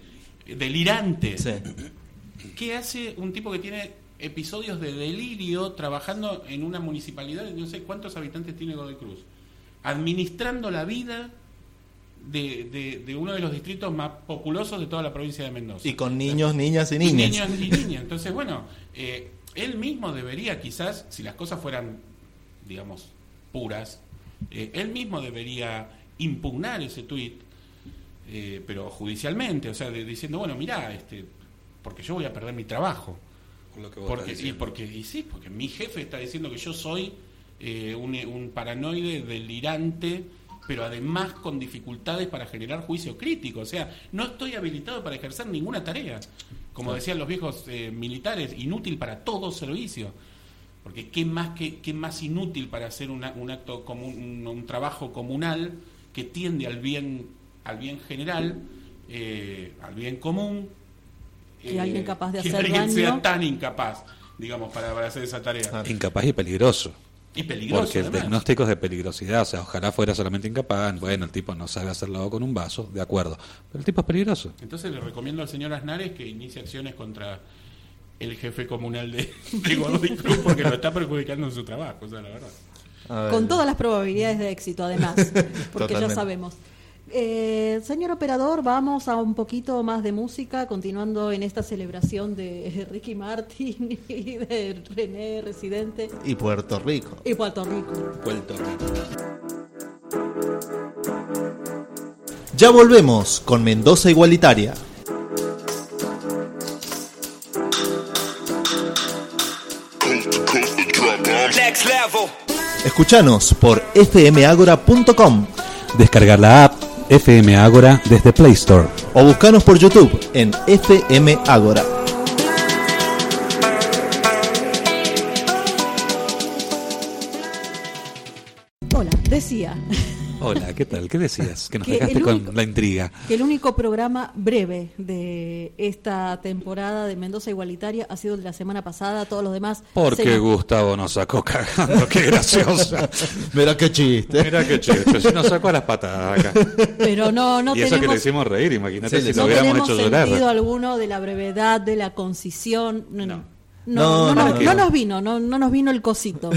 delirante. Sí. ¿Qué hace un tipo que tiene episodios de delirio trabajando en una municipalidad, no sé cuántos habitantes tiene Godoy Cruz, administrando la vida de uno de los distritos más populosos de toda la provincia de Mendoza? Y con niños, niñas y Y niñas. niños y niñas. Entonces, bueno, él mismo debería, quizás, si las cosas fueran, digamos, puras, él mismo debería impugnar ese tuit, pero judicialmente, o sea, diciendo, bueno, mirá, porque yo voy a perder mi trabajo. Por lo que vos estás diciendo. Porque mi jefe está diciendo que yo soy un paranoide delirante, pero además con dificultades para generar juicio crítico. O sea, no estoy habilitado para ejercer ninguna tarea. Como decían los viejos militares, inútil para todo servicio. Porque qué más inútil para hacer un acto común, un trabajo comunal que tiende al bien general, al bien común. Que alguien capaz de que hacer alguien daño. sea tan incapaz digamos, para hacer esa tarea. Incapaz y peligroso. Y peligroso, Porque el además. diagnóstico es de peligrosidad, o sea, ojalá fuera solamente incapaz, bueno, el tipo no sabe hacerlo con un vaso, de acuerdo, pero el tipo es peligroso. Entonces le recomiendo al señor Aznares que inicie acciones contra el jefe comunal de Godoy Cruz porque lo está perjudicando en su trabajo, o sea, la verdad. A ver. Con todas las probabilidades de éxito, además, porque ya Totalmente. sabemos. Señor operador, vamos a un poquito más de música, continuando en esta celebración de Ricky Martin y de René Residente Y Puerto Rico. y Puerto Rico. Puerto Rico. Ya volvemos con Mendoza Igualitaria. Next level. Escuchanos por fmagora.com Descargar la app FM Ágora desde Play Store. o buscanos por YouTube en FM Ágora. Hola, decía Hola, ¿qué tal? ¿Qué decías? Que nos Que dejaste el con único- la intriga. que el único programa breve de esta temporada de Mendoza Igualitaria ha sido el de la semana pasada, todos los demás... Porque se- Gustavo nos sacó cagando, qué graciosa. Mira qué chiste. Mira qué chiste, si nos sacó a las patadas acá. Pero no y eso que le tenemos... hicimos reír, imagínate Sí, si no lo hubiéramos tenemos hecho llorar. sentido alguno de la brevedad, de la concisión. No, No. No, no, no, nos vino, no nos vino el cosito.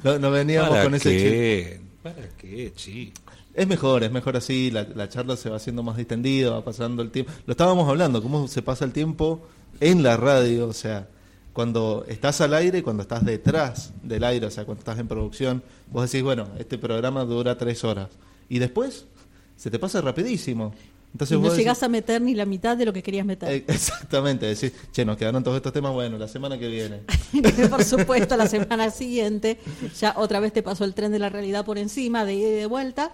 No veníamos ¿Para con ese chiste. qué? ¿Para qué, chi? Es mejor así, la charla se va haciendo más distendida, va pasando el tiempo. Lo estábamos hablando, cómo se pasa el tiempo en la radio, o sea, cuando estás al aire y cuando estás detrás del aire, o sea, cuando estás en producción, vos decís, bueno, este programa dura 3 horas. Y después se te pasa rapidísimo. Entonces Y no vos decís- llegás a meter ni la mitad de lo que querías meter. Exactamente, decís, che, nos quedaron todos estos temas, bueno, la semana que viene. Por supuesto, la semana siguiente ya otra vez te pasó el tren de la realidad por encima, de ida y de vuelta,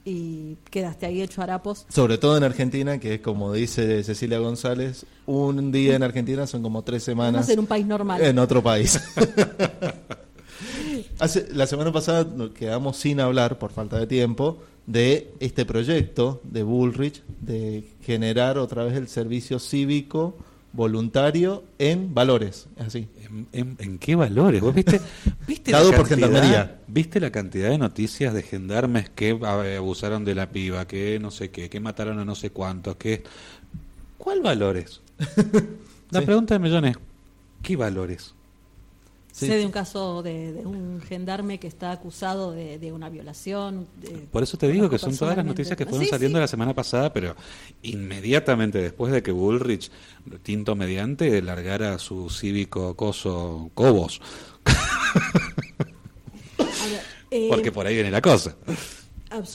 y quedaste ahí hecho harapos. Sobre todo en Argentina, que es como dice Cecilia González, un día en Argentina son como 3 semanas Además, en un país normal. en otro país. La semana pasada nos quedamos sin hablar, por falta de tiempo, de este proyecto de Bullrich de generar otra vez el servicio cívico voluntario en valores. Es así. ¿En qué valores? ¿Vos viste Dado la por cantidad- Gendarmería. ¿Viste la cantidad de noticias de gendarmes que abusaron de la piba, que no sé qué, que mataron a no sé cuántos, que... ¿Cuál valores? La Sí. pregunta de millones, ¿qué valores? Sí. Sé de un caso de un gendarme que está acusado de una violación. Por eso te digo que son todas las noticias que fueron saliendo la semana pasada, pero inmediatamente después de que Bullrich, tinto mediante, largara su cívico coso Cobos. Porque por ahí viene la cosa.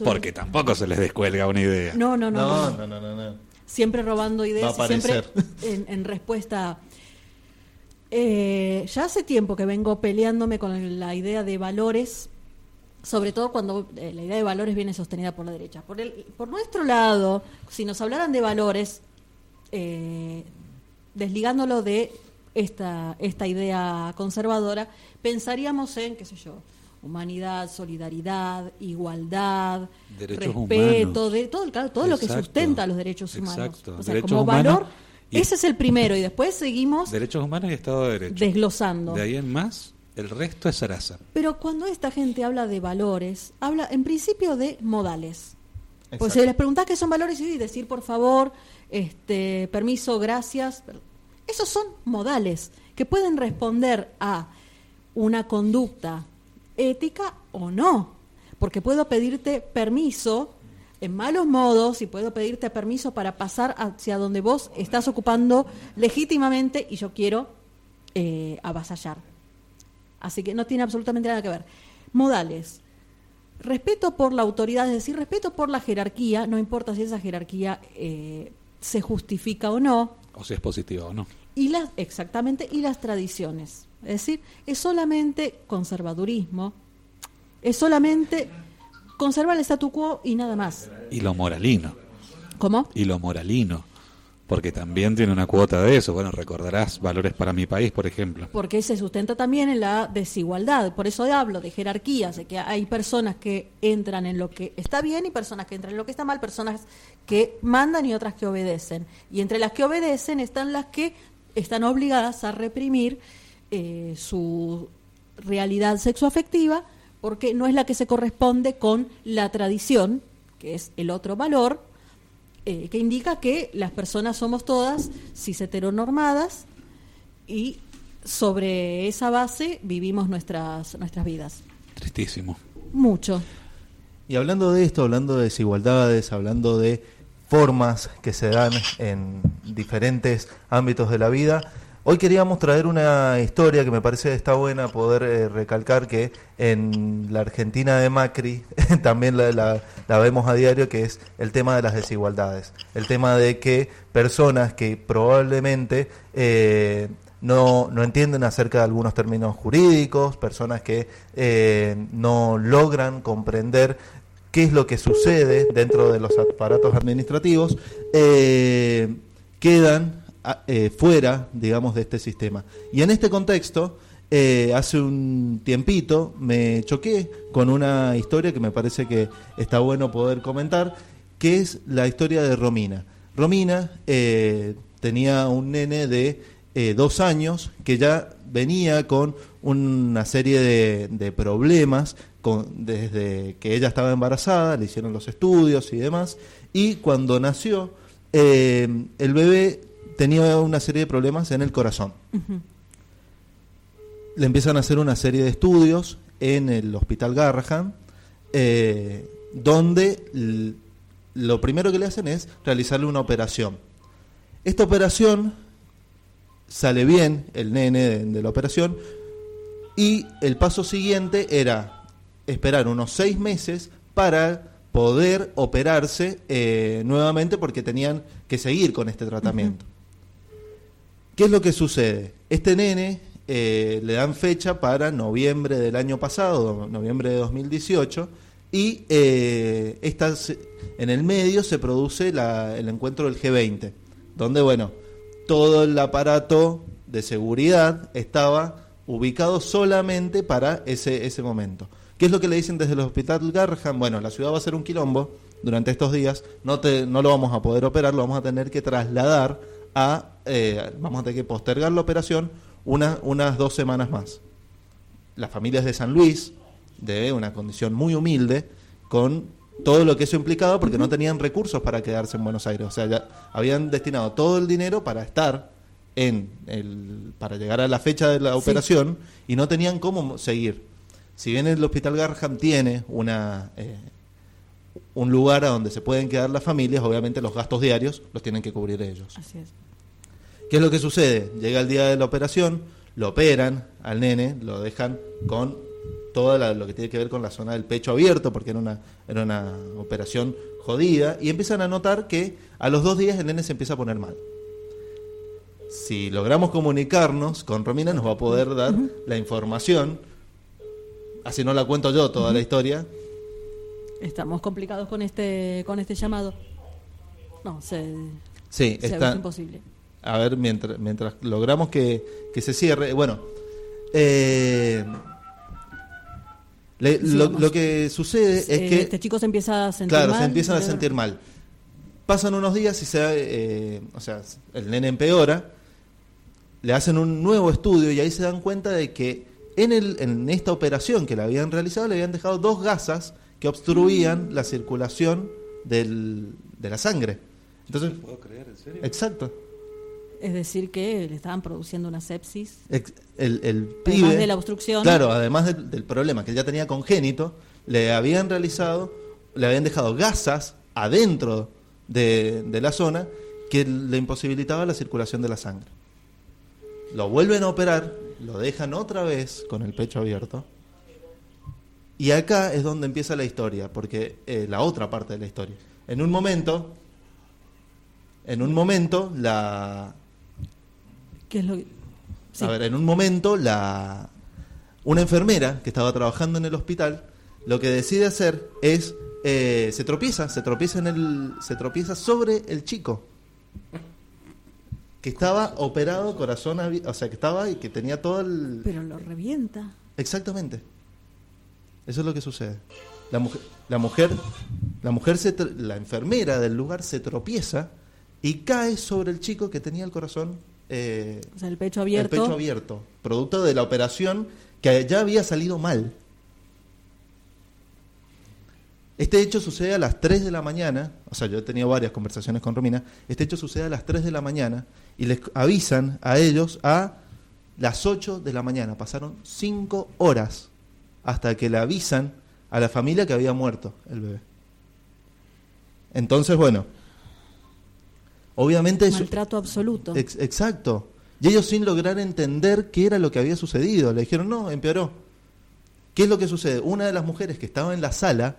Porque tampoco se les descuelga una idea. No. No. Siempre robando Va a ideas y siempre aparecer. en respuesta. Ya hace tiempo que vengo peleándome con la idea de valores, sobre todo cuando la idea de valores viene sostenida por la derecha. Por nuestro lado, si nos hablaran de valores, desligándolo de esta idea conservadora, pensaríamos en, qué sé yo, humanidad, solidaridad, igualdad, Derechos respeto, humanos. de todo lo que Exacto. sustenta los derechos humanos. Exacto. O sea, Derechos como humanos valor, y- ese es el primero y después seguimos Derechos humanos y Estado de Derecho. desglosando. De ahí en más, el resto es zaraza. Pero cuando esta gente habla de valores, habla en principio de modales. Pues Exacto. si les preguntás qué son valores y decir por favor, permiso, gracias, esos son modales que pueden responder a una conducta ética o no, porque puedo pedirte permiso en malos modos y puedo pedirte permiso para pasar hacia donde vos estás ocupando legítimamente y yo quiero avasallar. Así que no tiene absolutamente nada que ver. Modales. Respeto por la autoridad, es decir, respeto por la jerarquía, no importa si esa jerarquía se justifica o no, O si es positivo o no. y las tradiciones. Es decir, es solamente conservadurismo, es solamente conservar el statu quo y nada más. Y lo moralino. ¿Cómo? Y lo moralino. Porque también tiene una cuota de eso. Bueno, recordarás Valores para mi país, por ejemplo. Porque se sustenta también en la desigualdad. Por eso hablo de jerarquías, de que hay personas que entran en lo que está bien y personas que entran en lo que está mal, personas que mandan y otras que obedecen. Y entre las que obedecen están las que están obligadas a reprimir su realidad sexoafectiva, porque no es la que se corresponde con la tradición, que es el otro valor, que indica que las personas somos todas cis heteronormadas y sobre esa base vivimos nuestras vidas. Tristísimo. Mucho. Y hablando de esto, hablando de desigualdades, hablando de formas que se dan en diferentes ámbitos de la vida, hoy queríamos traer una historia que me parece está buena poder recalcar, que en la Argentina de Macri también la vemos a diario, que es el tema de las desigualdades. El tema de que personas que probablemente no entienden acerca de algunos términos jurídicos, personas que no logran comprender qué es lo que sucede dentro de los aparatos administrativos, quedan fuera, digamos, de este sistema. Y en este contexto, hace un tiempito me choqué con una historia que me parece que está bueno poder comentar, que es la historia de Romina. Romina tenía un nene de 2 años que ya venía con una serie de problemas desde que ella estaba embarazada, le hicieron los estudios y demás, y cuando nació, el bebé tenía una serie de problemas en el corazón. Uh-huh. Le empiezan a hacer una serie de estudios en el Hospital Garrahan, donde lo primero que le hacen es realizarle una operación. Esta operación sale bien, el nene de la operación, y el paso siguiente era esperar unos 6 meses para poder operarse nuevamente, porque tenían que seguir con este tratamiento. Uh-huh. ¿Qué es lo que sucede? Este nene le dan fecha para noviembre del año pasado, noviembre de 2018, y en el medio se produce el encuentro del G20, donde, bueno, todo el aparato de seguridad estaba ubicado solamente para ese momento. ¿Qué es lo que le dicen desde el Hospital Garrahan? Bueno, la ciudad va a ser un quilombo durante estos días, no lo vamos a poder operar, lo vamos a tener que trasladar vamos a tener que postergar la operación unas 2 semanas más. Las familias de San Luis, de una condición muy humilde, con todo lo que eso implicaba, porque no tenían recursos para quedarse en Buenos Aires. O sea, ya habían destinado todo el dinero para estar para llegar a la fecha de la operación, y no tenían cómo seguir. Si bien el Hospital Garrahan tiene un lugar a donde se pueden quedar las familias, obviamente los gastos diarios los tienen que cubrir ellos. Así es. ¿Qué es lo que sucede? Llega el día de la operación, lo operan al nene, lo dejan con todo lo que tiene que ver con la zona del pecho abierto, porque era una operación jodida, y empiezan a notar que a los 2 días el nene se empieza a poner mal. Si logramos comunicarnos con Romina, nos va a poder dar la información, así no la cuento yo toda la historia. Estamos complicados con este llamado. No, sí, es imposible. A ver, mientras logramos que se cierre, bueno, lo que sucede es que este chico se empieza a sentir mal. Claro, se empiezan a sentir mal. Pasan unos días y el nene empeora, le hacen un nuevo estudio y ahí se dan cuenta de que en esta operación que le habían realizado le habían dejado 2 gasas que obstruían la circulación de la sangre. Entonces, ¿puedo creer? ¿En serio? Exacto. Es decir, que le estaban produciendo una sepsis. El pibe, además de la obstrucción. Claro, además del problema que él ya tenía congénito, le habían dejado gasas adentro de la zona que le imposibilitaba la circulación de la sangre. Lo vuelven a operar, lo dejan otra vez con el pecho abierto. Y acá es donde empieza la historia, porque la otra parte de la historia. En un momento, ¿qué es lo que? Sí. A ver, en un momento una enfermera que estaba trabajando en el hospital, lo que decide hacer es se tropieza sobre el chico que estaba operado, corazón abierto, o sea, que estaba y que tenía todo el... Pero lo revienta. Exactamente. Eso es lo que sucede. La enfermera del lugar se tropieza y cae sobre el chico que tenía el corazón O sea, el pecho el abierto. pecho abierto, producto de la operación que ya había salido mal. Este hecho sucede a las 3 de la mañana, o sea, yo he tenido varias conversaciones con Romina, este hecho sucede a las 3 de la mañana y les avisan a ellos a las 8 de la mañana. Pasaron 5 horas hasta que le avisan a la familia que había muerto el bebé. Entonces, bueno, obviamente... Maltrato absoluto. Exacto. Y ellos sin lograr entender qué era lo que había sucedido. Le dijeron, no, empeoró. ¿Qué es lo que sucede? Una de las mujeres que estaba en la sala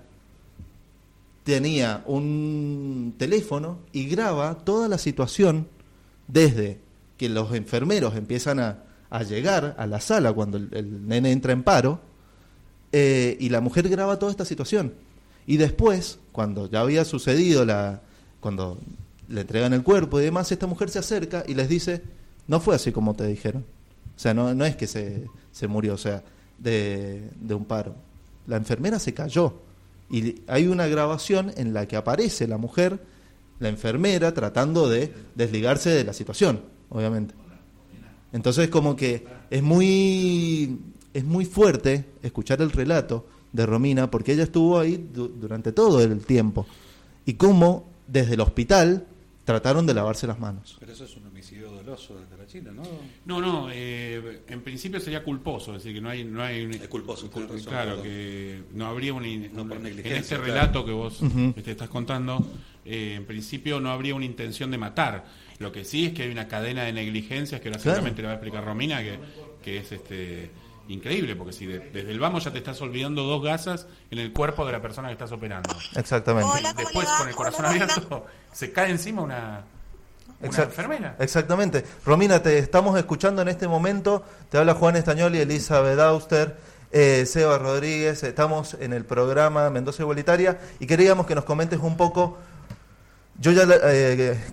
tenía un teléfono y graba toda la situación desde que los enfermeros empiezan a llegar a la sala cuando el nene entra en paro, y la mujer graba toda esta situación. Y después, cuando ya había sucedido, cuando le entregan el cuerpo y demás, esta mujer se acerca y les dice, no fue así como te dijeron. O sea, no es que se murió, o sea, de un paro. La enfermera se cayó. Y hay una grabación en la que aparece la mujer, la enfermera, tratando de desligarse de la situación, obviamente. Entonces, como que es muy fuerte escuchar el relato de Romina, porque ella estuvo ahí durante todo el tiempo. Y cómo, desde el hospital, trataron de lavarse las manos. Pero eso es un homicidio doloso desde la China, ¿no? No, en principio sería culposo, es decir, que no hay Es culposo, tenés razón, claro, perdón. que no habría No por en negligencia, este claro. relato que vos Ujú. te estás contando, en principio no habría una intención de matar. Lo que sí es que hay una cadena de negligencias que ahora Claro. seguramente le va a explicar Romina, que es increíble, porque si desde el vamos ya te estás olvidando 2 gasas en el cuerpo de la persona que estás operando. Exactamente. Hola, ¿cómo Después, le va? con el corazón Hola, Romina. abierto, se cae encima una enfermera. Exactamente. Romina, te estamos escuchando en este momento. Te habla Juan Estañol y Elizabeth Auster, Seba Rodríguez. Estamos en el programa Mendoza Igualitaria y queríamos que nos comentes un poco. Yo ya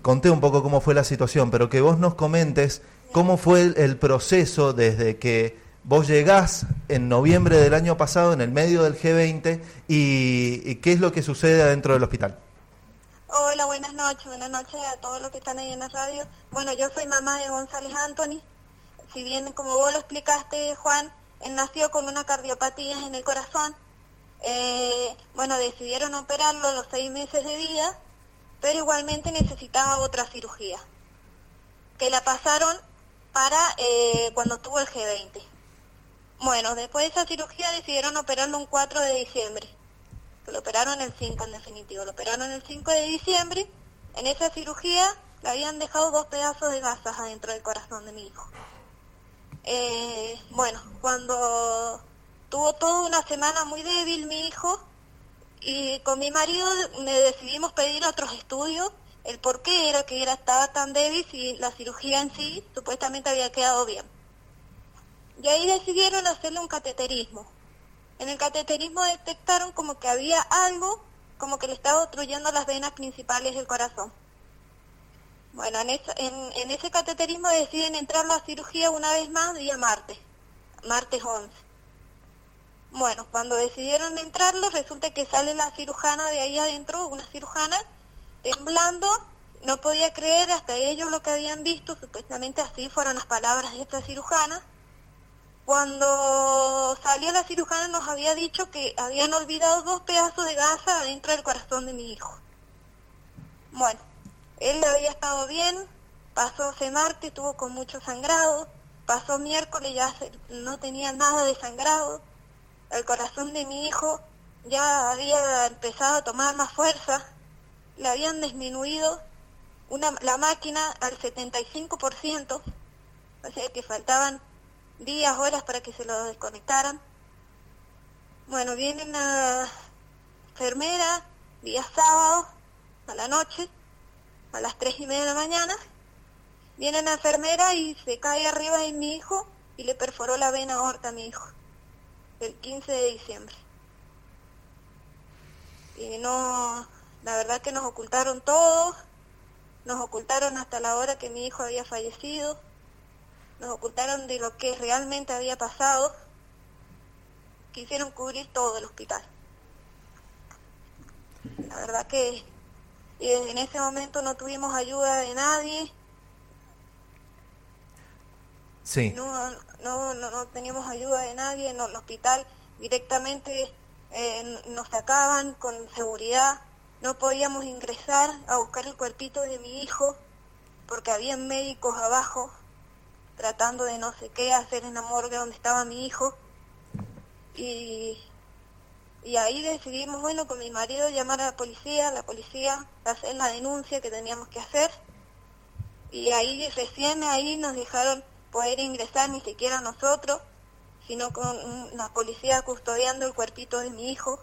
conté un poco cómo fue la situación, pero que vos nos comentes cómo fue el proceso desde que vos llegás en noviembre del año pasado, en el medio del G20, y qué es lo que sucede adentro del hospital. Hola, buenas noches a todos los que están ahí en la radio. Bueno, yo soy mamá de González Anthony. Si bien, como vos lo explicaste, Juan, él nació con una cardiopatía en el corazón. Bueno, decidieron operarlo a los 6 meses de vida, pero igualmente necesitaba otra cirugía, que la pasaron para cuando tuvo el G20. Bueno, después de esa cirugía decidieron operarlo un 4 de diciembre. Lo operaron el 5 en definitivo. Lo operaron el 5 de diciembre. En esa cirugía le habían dejado 2 pedazos de gasas adentro del corazón de mi hijo. Bueno, cuando tuvo toda una semana muy débil mi hijo, y con mi marido decidimos pedir otros estudios. El por qué era que estaba tan débil si la cirugía en sí supuestamente había quedado bien. Y ahí decidieron hacerle un cateterismo. En el cateterismo detectaron como que había algo, como que le estaba obstruyendo las venas principales del corazón. Bueno, en ese cateterismo deciden entrar a la cirugía una vez más día martes 11. Bueno, cuando decidieron entrarlo, resulta que sale la cirujana de ahí adentro, una cirujana, temblando, no podía creer hasta ellos lo que habían visto, supuestamente así fueron las palabras de esta cirujana. Cuando salió la cirujana nos había dicho que habían olvidado 2 pedazos de gasa adentro del corazón de mi hijo. Bueno, él había estado bien, pasó ese martes, estuvo con mucho sangrado, pasó miércoles, ya no tenía nada de sangrado, el corazón de mi hijo ya había empezado a tomar más fuerza, le habían disminuido la máquina al 75%, o sea que faltaban días, horas para que se lo desconectaran. Bueno, viene una enfermera, día sábado, a la noche, a las 3:30 de la mañana, viene una enfermera y se cae arriba de mi hijo y le perforó la vena aorta a mi hijo, el 15 de diciembre. Y no, la verdad que nos ocultaron todo, nos ocultaron hasta la hora que mi hijo había fallecido, nos ocultaron de lo que realmente había pasado, quisieron cubrir todo el hospital. La verdad que en ese momento no tuvimos ayuda de nadie, Sí. No teníamos ayuda de nadie, en el hospital directamente nos sacaban con seguridad, no podíamos ingresar a buscar el cuerpito de mi hijo porque había médicos abajo tratando de no sé qué hacer en la morgue donde estaba mi hijo, y ahí decidimos, bueno, con mi marido llamar a la policía hacer la denuncia que teníamos que hacer, y ahí recién nos dejaron poder ingresar, ni siquiera nosotros, sino con la policía custodiando el cuerpito de mi hijo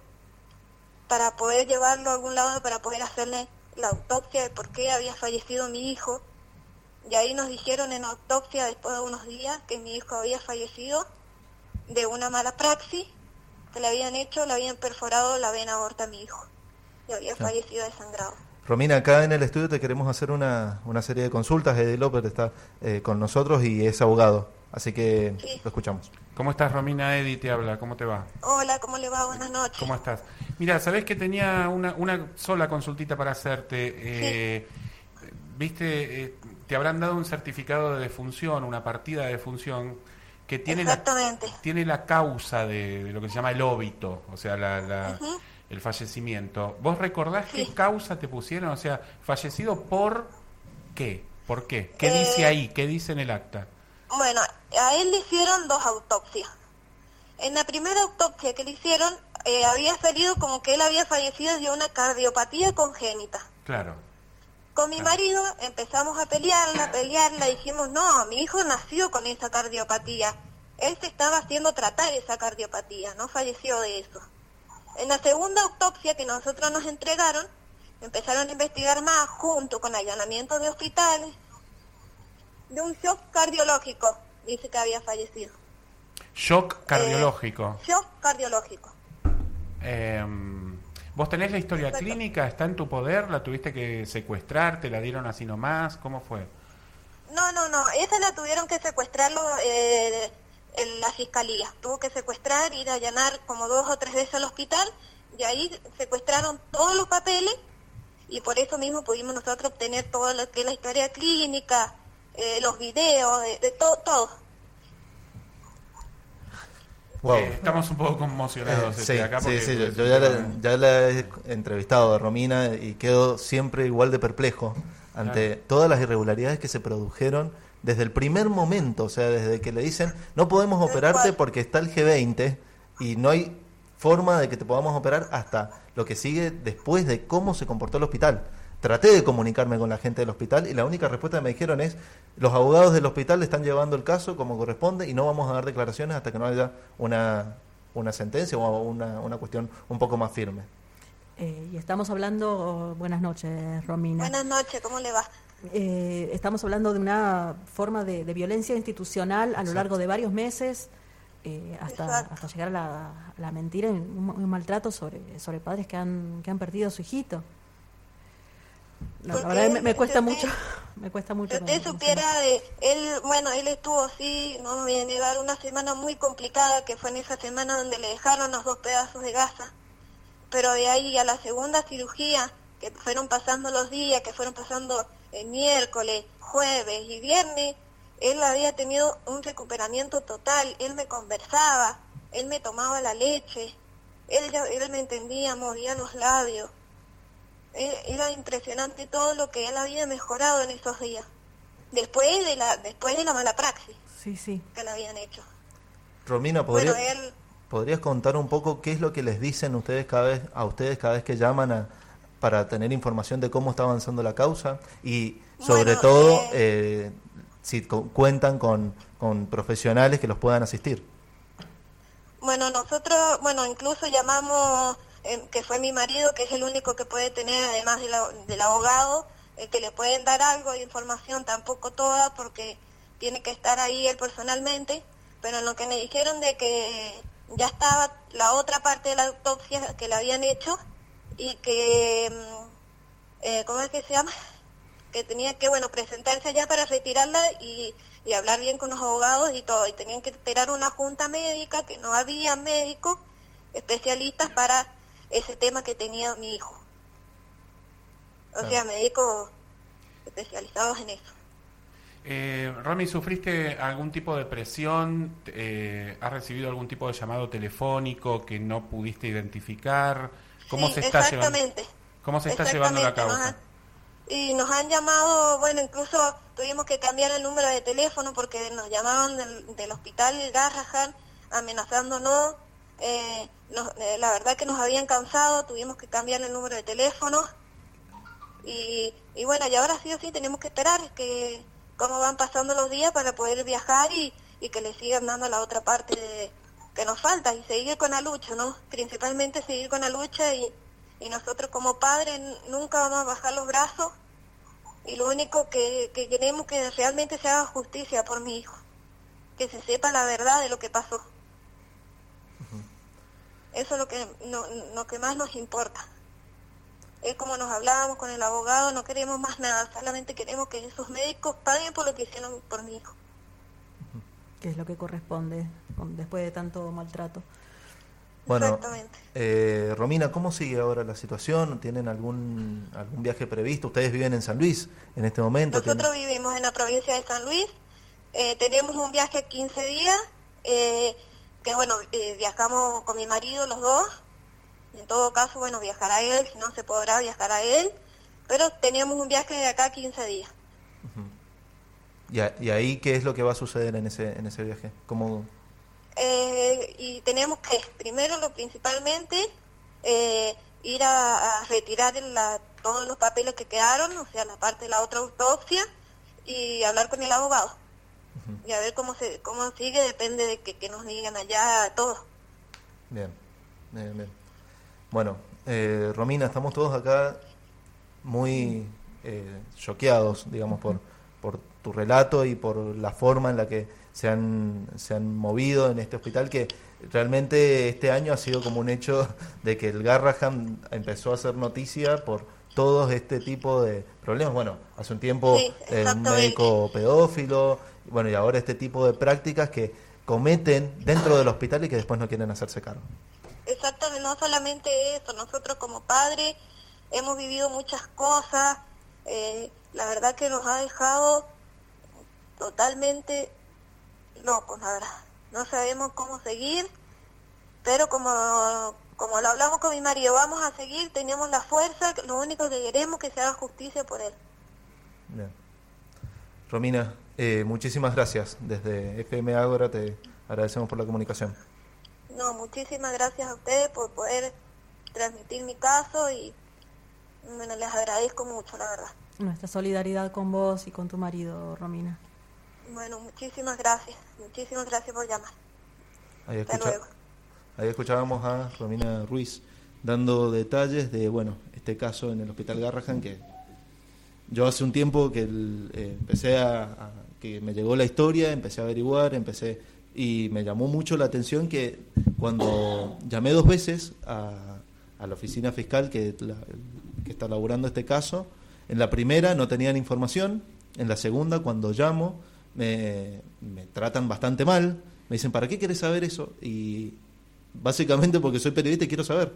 para poder llevarlo a algún lado, para poder hacerle la autopsia de por qué había fallecido mi hijo. Y ahí nos dijeron en autopsia, después de unos días, que mi hijo había fallecido de una mala praxis que le habían perforado la vena aorta a mi hijo y había fallecido desangrado. Romina, acá en el estudio te queremos hacer una serie de consultas. Eddie López está con nosotros y es abogado, así que Sí. lo escuchamos. ¿Cómo estás, Romina? Eddie te habla, ¿cómo te va? Hola, ¿cómo le va? Buenas noches. ¿Cómo estás? Mira, sabés que tenía una sola consultita para hacerte. Viste, te habrán dado un certificado de defunción, una partida de defunción que tiene tiene la causa de lo que se llama el óbito, o sea, el fallecimiento. ¿Vos recordás qué causa te pusieron? O sea, fallecido por qué, ¿por qué? ¿Qué dice ahí? ¿Qué dice en el acta? Bueno, a él le hicieron 2 autopsias. En la primera autopsia que le hicieron, había salido como que él había fallecido de una cardiopatía congénita. Claro. Con mi marido empezamos a pelearla, dijimos, no, mi hijo nació con esa cardiopatía. Él se estaba haciendo tratar esa cardiopatía, no falleció de eso. En la segunda autopsia que nosotros nos entregaron, empezaron a investigar más, junto con allanamiento de hospitales, de un shock cardiológico, dice que había fallecido. Shock cardiológico. Shock cardiológico. ¿Vos tenés la historia clínica? ¿Está en tu poder? ¿La tuviste que secuestrar? ¿Te la dieron así nomás? ¿Cómo fue? No, esa la tuvieron que secuestrarlo en la fiscalía. Tuvo que secuestrar, ir a allanar como 2 o 3 veces al hospital, y ahí secuestraron todos los papeles, y por eso mismo pudimos nosotros obtener todo lo que es la historia clínica, los videos, de todo. Wow. Estamos un poco conmocionados Sí, acá porque yo ya la he entrevistado a Romina y quedo siempre igual de perplejo ante todas las irregularidades que se produjeron desde el primer momento, o sea, desde que le dicen no podemos operarte porque está el G20 y no hay forma de que te podamos operar, hasta lo que sigue después de cómo se comportó el hospital. Traté de comunicarme con la gente del hospital y la única respuesta que me dijeron es: los abogados del hospital le están llevando el caso como corresponde y no vamos a dar declaraciones hasta que no haya una sentencia o una cuestión un poco más firme. Y estamos hablando, buenas noches, Romina. Buenas noches, ¿cómo le va? Estamos hablando de una forma de violencia institucional a lo largo de varios meses, hasta llegar a la mentira y un maltrato sobre padres que han perdido a su hijito. La verdad me cuesta mucho. Si usted supiera de él, bueno, él estuvo así, no me voy a negar, una semana muy complicada, que fue en esa semana donde le dejaron los 2 pedazos de gasa, pero de ahí a la segunda cirugía, que fueron pasando los días, que fueron pasando el miércoles, jueves y viernes, él había tenido un recuperamiento total. Él me conversaba, él me tomaba la leche, él me entendía, movía los labios. Era impresionante todo lo que él había mejorado en esos días, después de la mala praxis que le habían hecho. Romina, ¿podrías contar un poco qué es lo que les dicen ustedes cada vez que llaman para tener información de cómo está avanzando la causa? Y sobre todo, si cuentan con profesionales que los puedan asistir. Bueno, nosotros, incluso llamamos, que fue mi marido, que es el único que puede tener, además del abogado, que le pueden dar algo de información, tampoco toda, porque tiene que estar ahí él personalmente, pero en lo que me dijeron de que ya estaba la otra parte de la autopsia que le habían hecho, y que, ¿cómo es que se llama? Que tenía que, presentarse allá para retirarla y hablar bien con los abogados y todo, y tenían que esperar una junta médica, que no había médicos especialistas para ese tema que tenía mi hijo. O sea, médicos especializados en eso. Romy, ¿sufriste algún tipo de presión? ¿Has recibido algún tipo de llamado telefónico que no pudiste identificar? ¿Cómo Sí, se está llevando? exactamente. ¿Cómo se está llevando la causa? Y nos han llamado, bueno, incluso tuvimos que cambiar el número de teléfono porque nos llamaban del hospital Garrahan amenazándonos. La verdad que nos habían cansado, tuvimos que cambiar el número de teléfono. Y bueno, y ahora sí o sí tenemos que esperar que cómo van pasando los días para poder viajar y que le sigan dando la otra parte que nos falta y seguir con la lucha, ¿no? Principalmente seguir con la lucha y nosotros como padres nunca vamos a bajar los brazos y lo único que queremos que realmente se haga justicia por mi hijo, que se sepa la verdad de lo que pasó. Eso es lo que más nos importa. Es como nos hablábamos con el abogado, no queremos más nada, solamente queremos que esos médicos paguen por lo que hicieron por mi hijo. Que es lo que corresponde después de tanto maltrato. Bueno, Exactamente. Romina, ¿cómo sigue ahora la situación? ¿Tienen algún viaje previsto? ¿Ustedes viven en San Luis en este momento? Nosotros vivimos en la provincia de San Luis, tenemos un viaje a 15 días, que bueno, viajamos con mi marido los dos, en todo caso, bueno, viajará él, si no se podrá viajar a él, pero teníamos un viaje de acá a 15 días. ¿Y ahí qué es lo que va a suceder en ese viaje? ¿Cómo? Y tenemos que, primero, principalmente, ir a retirar todos los papeles que quedaron, o sea, la parte de la otra autopsia, y hablar con el abogado. Y a ver cómo sigue, depende de que nos digan allá todo. Bien. Bueno, Romina, estamos todos acá muy choqueados, digamos, por tu relato y por la forma en la que se han movido en este hospital, que realmente este año ha sido como un hecho de que el Garrahan empezó a hacer noticia por todos este tipo de problemas. Bueno, hace un tiempo Sí, un médico pedófilo, bueno, y ahora este tipo de prácticas que cometen dentro del hospital y que después no quieren hacerse cargo. Exactamente, no solamente eso, nosotros como padres hemos vivido muchas cosas, la verdad que nos ha dejado totalmente locos, la verdad. No sabemos cómo seguir, pero como lo hablamos con mi marido, vamos a seguir, tenemos la fuerza, lo único que queremos es que se haga justicia por él. Bien. Romina, muchísimas gracias. Desde FM Ágora te agradecemos por la comunicación. No, muchísimas gracias a ustedes por poder transmitir mi caso y bueno, les agradezco mucho, la verdad. Nuestra solidaridad con vos y con tu marido, Romina. Bueno, muchísimas gracias por llamar. Hasta luego. Ahí escuchábamos a Romina Ruiz dando detalles de, bueno, este caso en el Hospital Garrahan, que yo hace un tiempo que empecé que me llegó la historia, empecé a averiguar, y me llamó mucho la atención que cuando llamé 2 veces a la oficina fiscal que está laburando este caso, en la primera no tenían información, en la segunda cuando llamo me tratan bastante mal, me dicen, ¿para qué querés saber eso? Y básicamente porque soy periodista y quiero saber.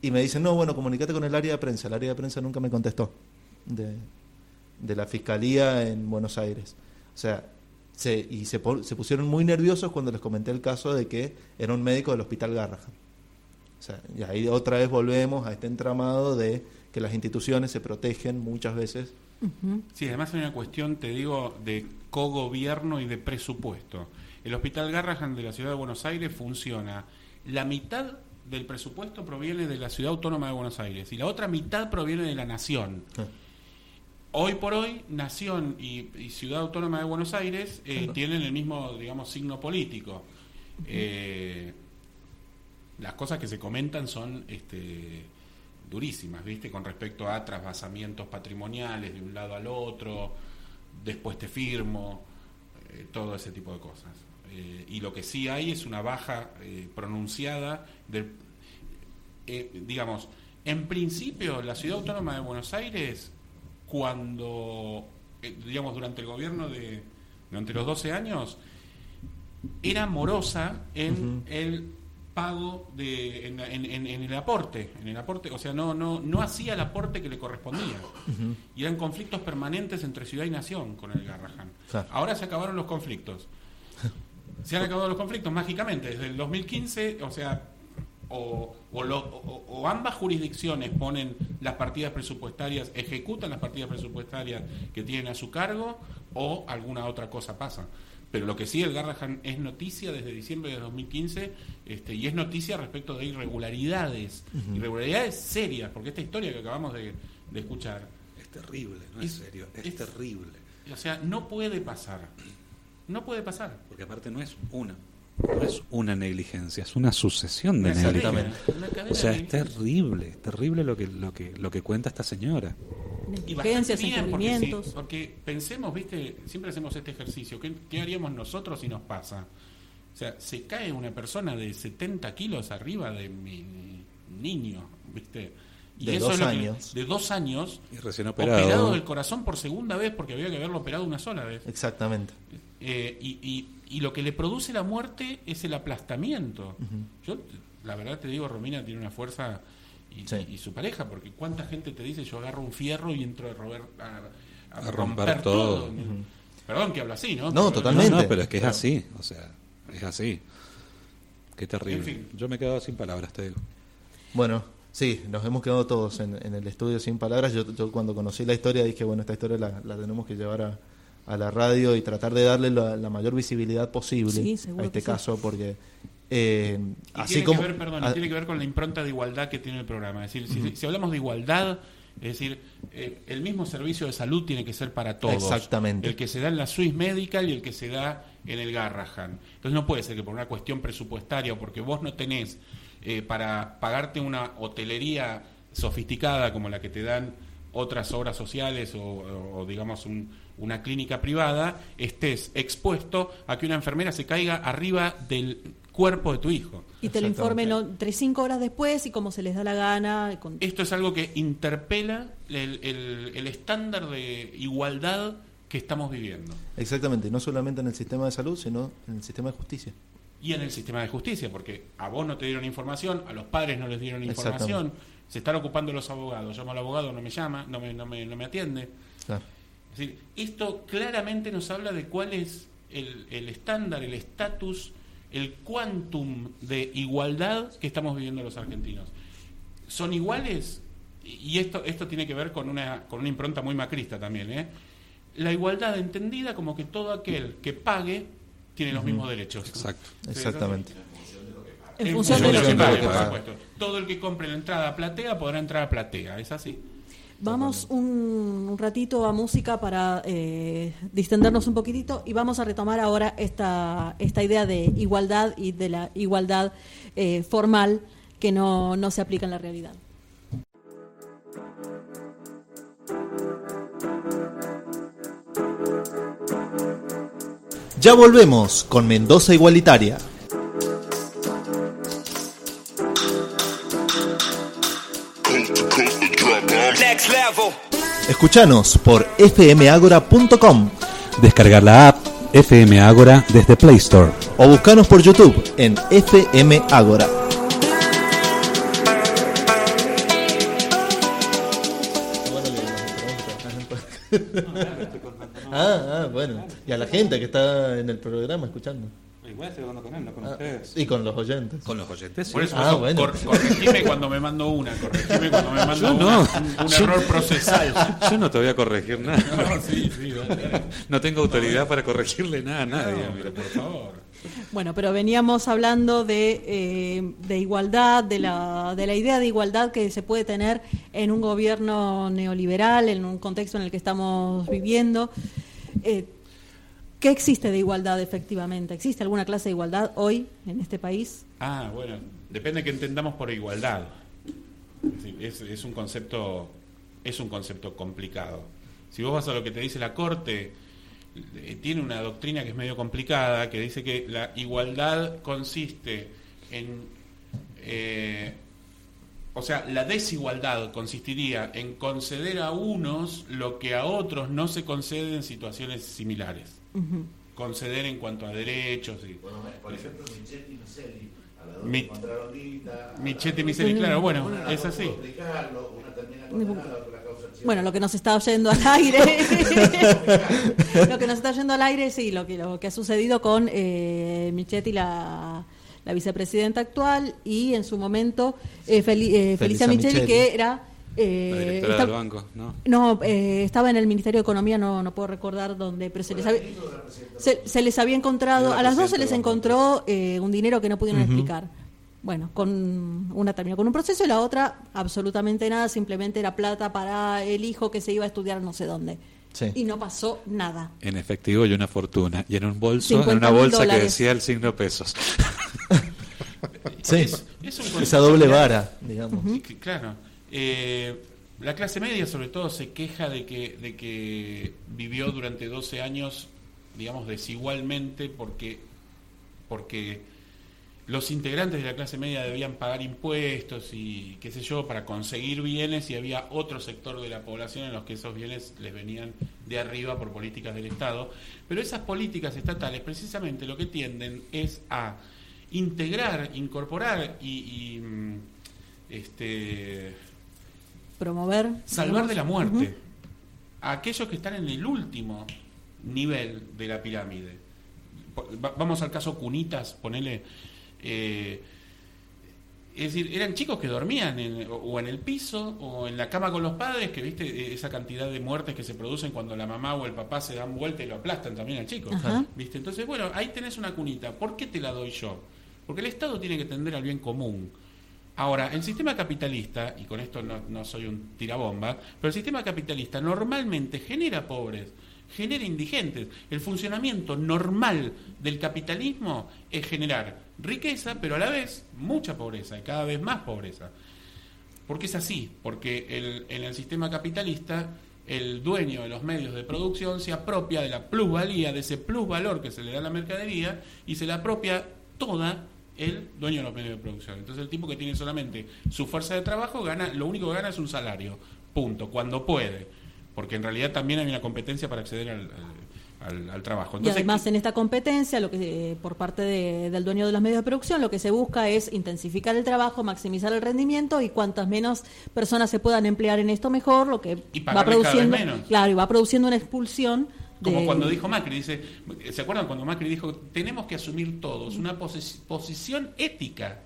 Y me dicen, no, bueno, comunícate con el área de prensa. El área de prensa nunca me contestó de la fiscalía en Buenos Aires. O sea, se pusieron muy nerviosos cuando les comenté el caso de que era un médico del Hospital Garrahan. O sea, y ahí otra vez volvemos a este entramado de que las instituciones se protegen muchas veces. Sí, además hay una cuestión, te digo, de cogobierno y de presupuesto. El Hospital Garrahan de la Ciudad de Buenos Aires funciona. La mitad del presupuesto proviene de la Ciudad Autónoma de Buenos Aires y la otra mitad proviene de la Nación. Hoy por hoy, Nación y Ciudad Autónoma de Buenos Aires tienen el mismo, digamos, signo político. Las cosas que se comentan son durísimas, ¿viste? Con respecto a trasvasamientos patrimoniales de un lado al otro, después te firmo, todo ese tipo de cosas. Y lo que sí hay es una baja pronunciada digamos, en principio la Ciudad Autónoma de Buenos Aires, cuando digamos durante el gobierno durante los 12 años, era morosa en el pago en el aporte, o sea, no hacía el aporte que le correspondía. Y eran conflictos permanentes entre ciudad y nación con el Garrahan. Ahora se acabaron los conflictos. Se han acabado los conflictos mágicamente desde el 2015, o sea, o ambas jurisdicciones ponen las partidas presupuestarias, ejecutan las partidas presupuestarias que tienen a su cargo, o alguna otra cosa pasa. Pero lo que sí, el Garrahan es noticia desde diciembre de 2015, y es noticia respecto de irregularidades, irregularidades serias, porque esta historia que acabamos de escuchar es terrible, no es serio, es terrible. O sea, no puede pasar, porque aparte no es una negligencia, es una sucesión de negligencias. O sea, es terrible lo que cuenta esta señora. Negligencias, incumplimientos. Porque pensemos, viste, siempre hacemos este ejercicio. ¿Qué haríamos nosotros si nos pasa? O sea, se cae una persona de 70 kilos arriba de mi niño, viste. Y de eso 2 es años. De 2 años. Y recién operado del corazón por segunda vez, porque había que haberlo operado una sola vez. Exactamente. Y lo que le produce la muerte es el aplastamiento. Yo, la verdad te digo, Romina tiene una fuerza... Y su pareja, porque cuánta gente te dice yo agarro un fierro y entro a romper todo. Perdón que hablo así, ¿no? No, totalmente. No, pero es que es así, o sea, es así. Qué terrible. En fin. Yo me he quedado sin palabras, te digo. Bueno, sí, nos hemos quedado todos en el estudio sin palabras. Yo cuando conocí la historia dije, bueno, esta historia la tenemos que llevar a la radio y tratar de darle la mayor visibilidad posible a este caso, porque... así tiene como que ver, tiene que ver con la impronta de igualdad que tiene el programa. Es decir, si hablamos de igualdad, es decir, el mismo servicio de salud tiene que ser para todos. Exactamente. El que se da en la Swiss Medical y el que se da en el Garrahan. Entonces no puede ser que por una cuestión presupuestaria o porque vos no tenés para pagarte una hotelería sofisticada como la que te dan otras obras sociales o digamos una clínica privada, estés expuesto a que una enfermera se caiga arriba del cuerpo de tu hijo. Y te lo informen entre 5 horas después y como se les da la gana. Esto es algo que interpela el estándar de igualdad que estamos viviendo. Exactamente, no solamente en el sistema de salud, sino en el sistema de justicia. Y en el sistema de justicia, porque a vos no te dieron información, a los padres no les dieron información, se están ocupando los abogados. Llamo al abogado, no me llama, no me atiende. Claro. Es decir, esto claramente nos habla de cuál es el estándar, el estatus, el quantum de igualdad que estamos viviendo los argentinos. ¿Son iguales? Y esto tiene que ver con una impronta muy macrista también, La igualdad entendida como que todo aquel que pague tiene los mismos derechos. Exacto. Exactamente. En función de lo que pague, por supuesto. Todo el que compre la entrada a platea podrá entrar a platea, ¿es así? Vamos un ratito a música para distendernos un poquitito y vamos a retomar ahora esta idea de igualdad y de la igualdad formal que no se aplica en la realidad. Ya volvemos con Mendoza Igualitaria. Next level. Escuchanos por fmagora.com. Descargar la app FM Agora desde Play Store. O buscanos por YouTube en FM Agora. Bueno. Y a la gente que está en el programa escuchando. Igual estoy hablando con él, no con ustedes. Y con los oyentes. Con los oyentes, sí. Por eso, bueno. corregime cuando me mando un error procesal. Yo no te voy a corregir nada. No, sí, dale. No tengo autoridad para corregirle nada a nadie. Mira, por favor. Bueno, pero veníamos hablando de igualdad, de la idea de igualdad que se puede tener en un gobierno neoliberal, en un contexto en el que estamos viviendo. ¿Qué existe de igualdad efectivamente? ¿Existe alguna clase de igualdad hoy en este país? Bueno, depende de qué entendamos por igualdad. Es un concepto complicado. Si vos vas a lo que te dice la Corte, tiene una doctrina que es medio complicada, que dice que la igualdad consiste en... la desigualdad consistiría en conceder a unos lo que a otros no se concede en situaciones similares. Conceder en cuanto a derechos. Por ejemplo, Michetti y Nocelli, Michetti Miseri, claro, bueno, es así. Bueno, lo que nos está oyendo al aire, sí, lo que ha sucedido con Michetti, la vicepresidenta actual, y en su momento Felicia Micheli, que era la directora del banco, ¿no? No, estaba en el Ministerio de Economía, no puedo recordar dónde, pero se les había encontrado, a las dos se les encontró un dinero que no pudieron explicar. Bueno, una terminó con un proceso y la otra absolutamente nada, simplemente era plata para el hijo que se iba a estudiar no sé dónde. Sí. Y no pasó nada. En efectivo y una fortuna. Y en un bolso, en una bolsa que decía el signo pesos. Sí, esa doble vara, digamos. Claro. La clase media sobre todo se queja de que vivió durante 12 años, digamos, desigualmente porque los integrantes de la clase media debían pagar impuestos y qué sé yo para conseguir bienes, y había otro sector de la población en los que esos bienes les venían de arriba por políticas del Estado. Pero esas políticas estatales precisamente lo que tienden es a integrar, incorporar y promover, salvar de la muerte a aquellos que están en el último nivel de la pirámide. Vamos al caso Cunitas, ponele. Es decir, eran chicos que dormían o en el piso o en la cama con los padres, que viste esa cantidad de muertes que se producen cuando la mamá o el papá se dan vuelta y lo aplastan también al chico. ¿Viste? Entonces, bueno, ahí tenés una cunita. ¿Por qué te la doy yo? Porque el Estado tiene que tender al bien común. Ahora, el sistema capitalista, y con esto no soy un tirabomba, pero el sistema capitalista normalmente genera pobres, genera indigentes. El funcionamiento normal del capitalismo es generar riqueza, pero a la vez mucha pobreza y cada vez más pobreza. ¿Por qué es así? Porque en el sistema capitalista el dueño de los medios de producción se apropia de la plusvalía, de ese plusvalor que se le da a la mercadería, y se la apropia toda el dueño de los medios de producción. Entonces el tipo que tiene solamente su fuerza de trabajo gana, lo único que gana es un salario, punto, cuando puede, porque en realidad también hay una competencia para acceder al trabajo. Entonces, y además en esta competencia, lo que por parte del dueño de los medios de producción, lo que se busca es intensificar el trabajo, maximizar el rendimiento, y cuantas menos personas se puedan emplear en esto mejor, lo que va produciendo, claro, y va produciendo una expulsión. Como cuando dijo Macri, dice, ¿se acuerdan cuando Macri dijo tenemos que asumir todos una posición ética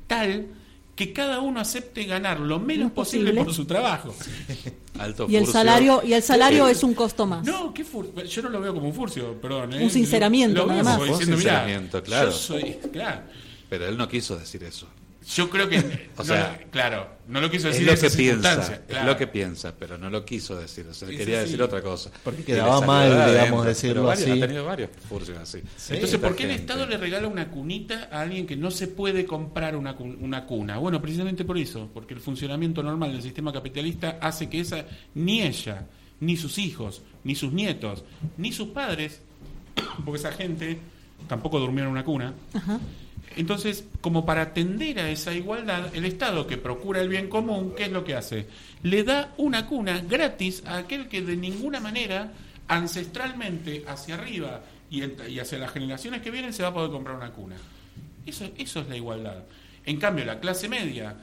tal que cada uno acepte ganar lo menos posible por su trabajo? Alto y el salario es un costo más. No, yo no lo veo como un furcio, perdón. Un sinceramiento, nada más. Un sinceramiento, claro. Claro. Pero él no quiso decir eso. Yo creo que, no lo quiso decir. Es lo que piensa, claro. Es lo que piensa, pero no lo quiso decir. O sea, quería decir otra cosa. Porque quedaba mal, digamos, decirlo así. Ha tenido varios furcios así. Sí, entonces, ¿por qué el Estado le regala una cunita a alguien que no se puede comprar una cuna? Bueno, precisamente por eso, porque el funcionamiento normal del sistema capitalista hace que ni ella, ni sus hijos, ni sus nietos, ni sus padres, porque esa gente tampoco durmió en una cuna. Entonces, como para atender a esa igualdad, el Estado, que procura el bien común, ¿qué es lo que hace? Le da una cuna gratis a aquel que de ninguna manera, ancestralmente, hacia arriba y hacia las generaciones que vienen, se va a poder comprar una cuna. Eso es la igualdad. En cambio, la clase media,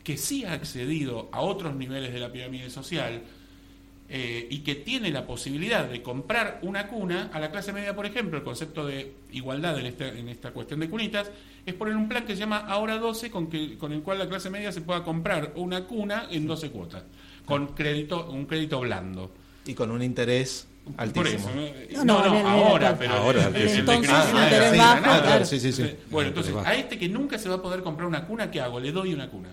que sí ha accedido a otros niveles de la pirámide social, y que tiene la posibilidad de comprar una cuna, a la clase media, por ejemplo, el concepto de igualdad en esta cuestión de cunitas es poner un plan que se llama Ahora 12, con el cual la clase media se pueda comprar una cuna en 12 cuotas, con un crédito blando. Y con un interés altísimo. Ahora. Bueno, entonces, a este que nunca se va a poder comprar una cuna, ¿qué hago? Le doy una cuna.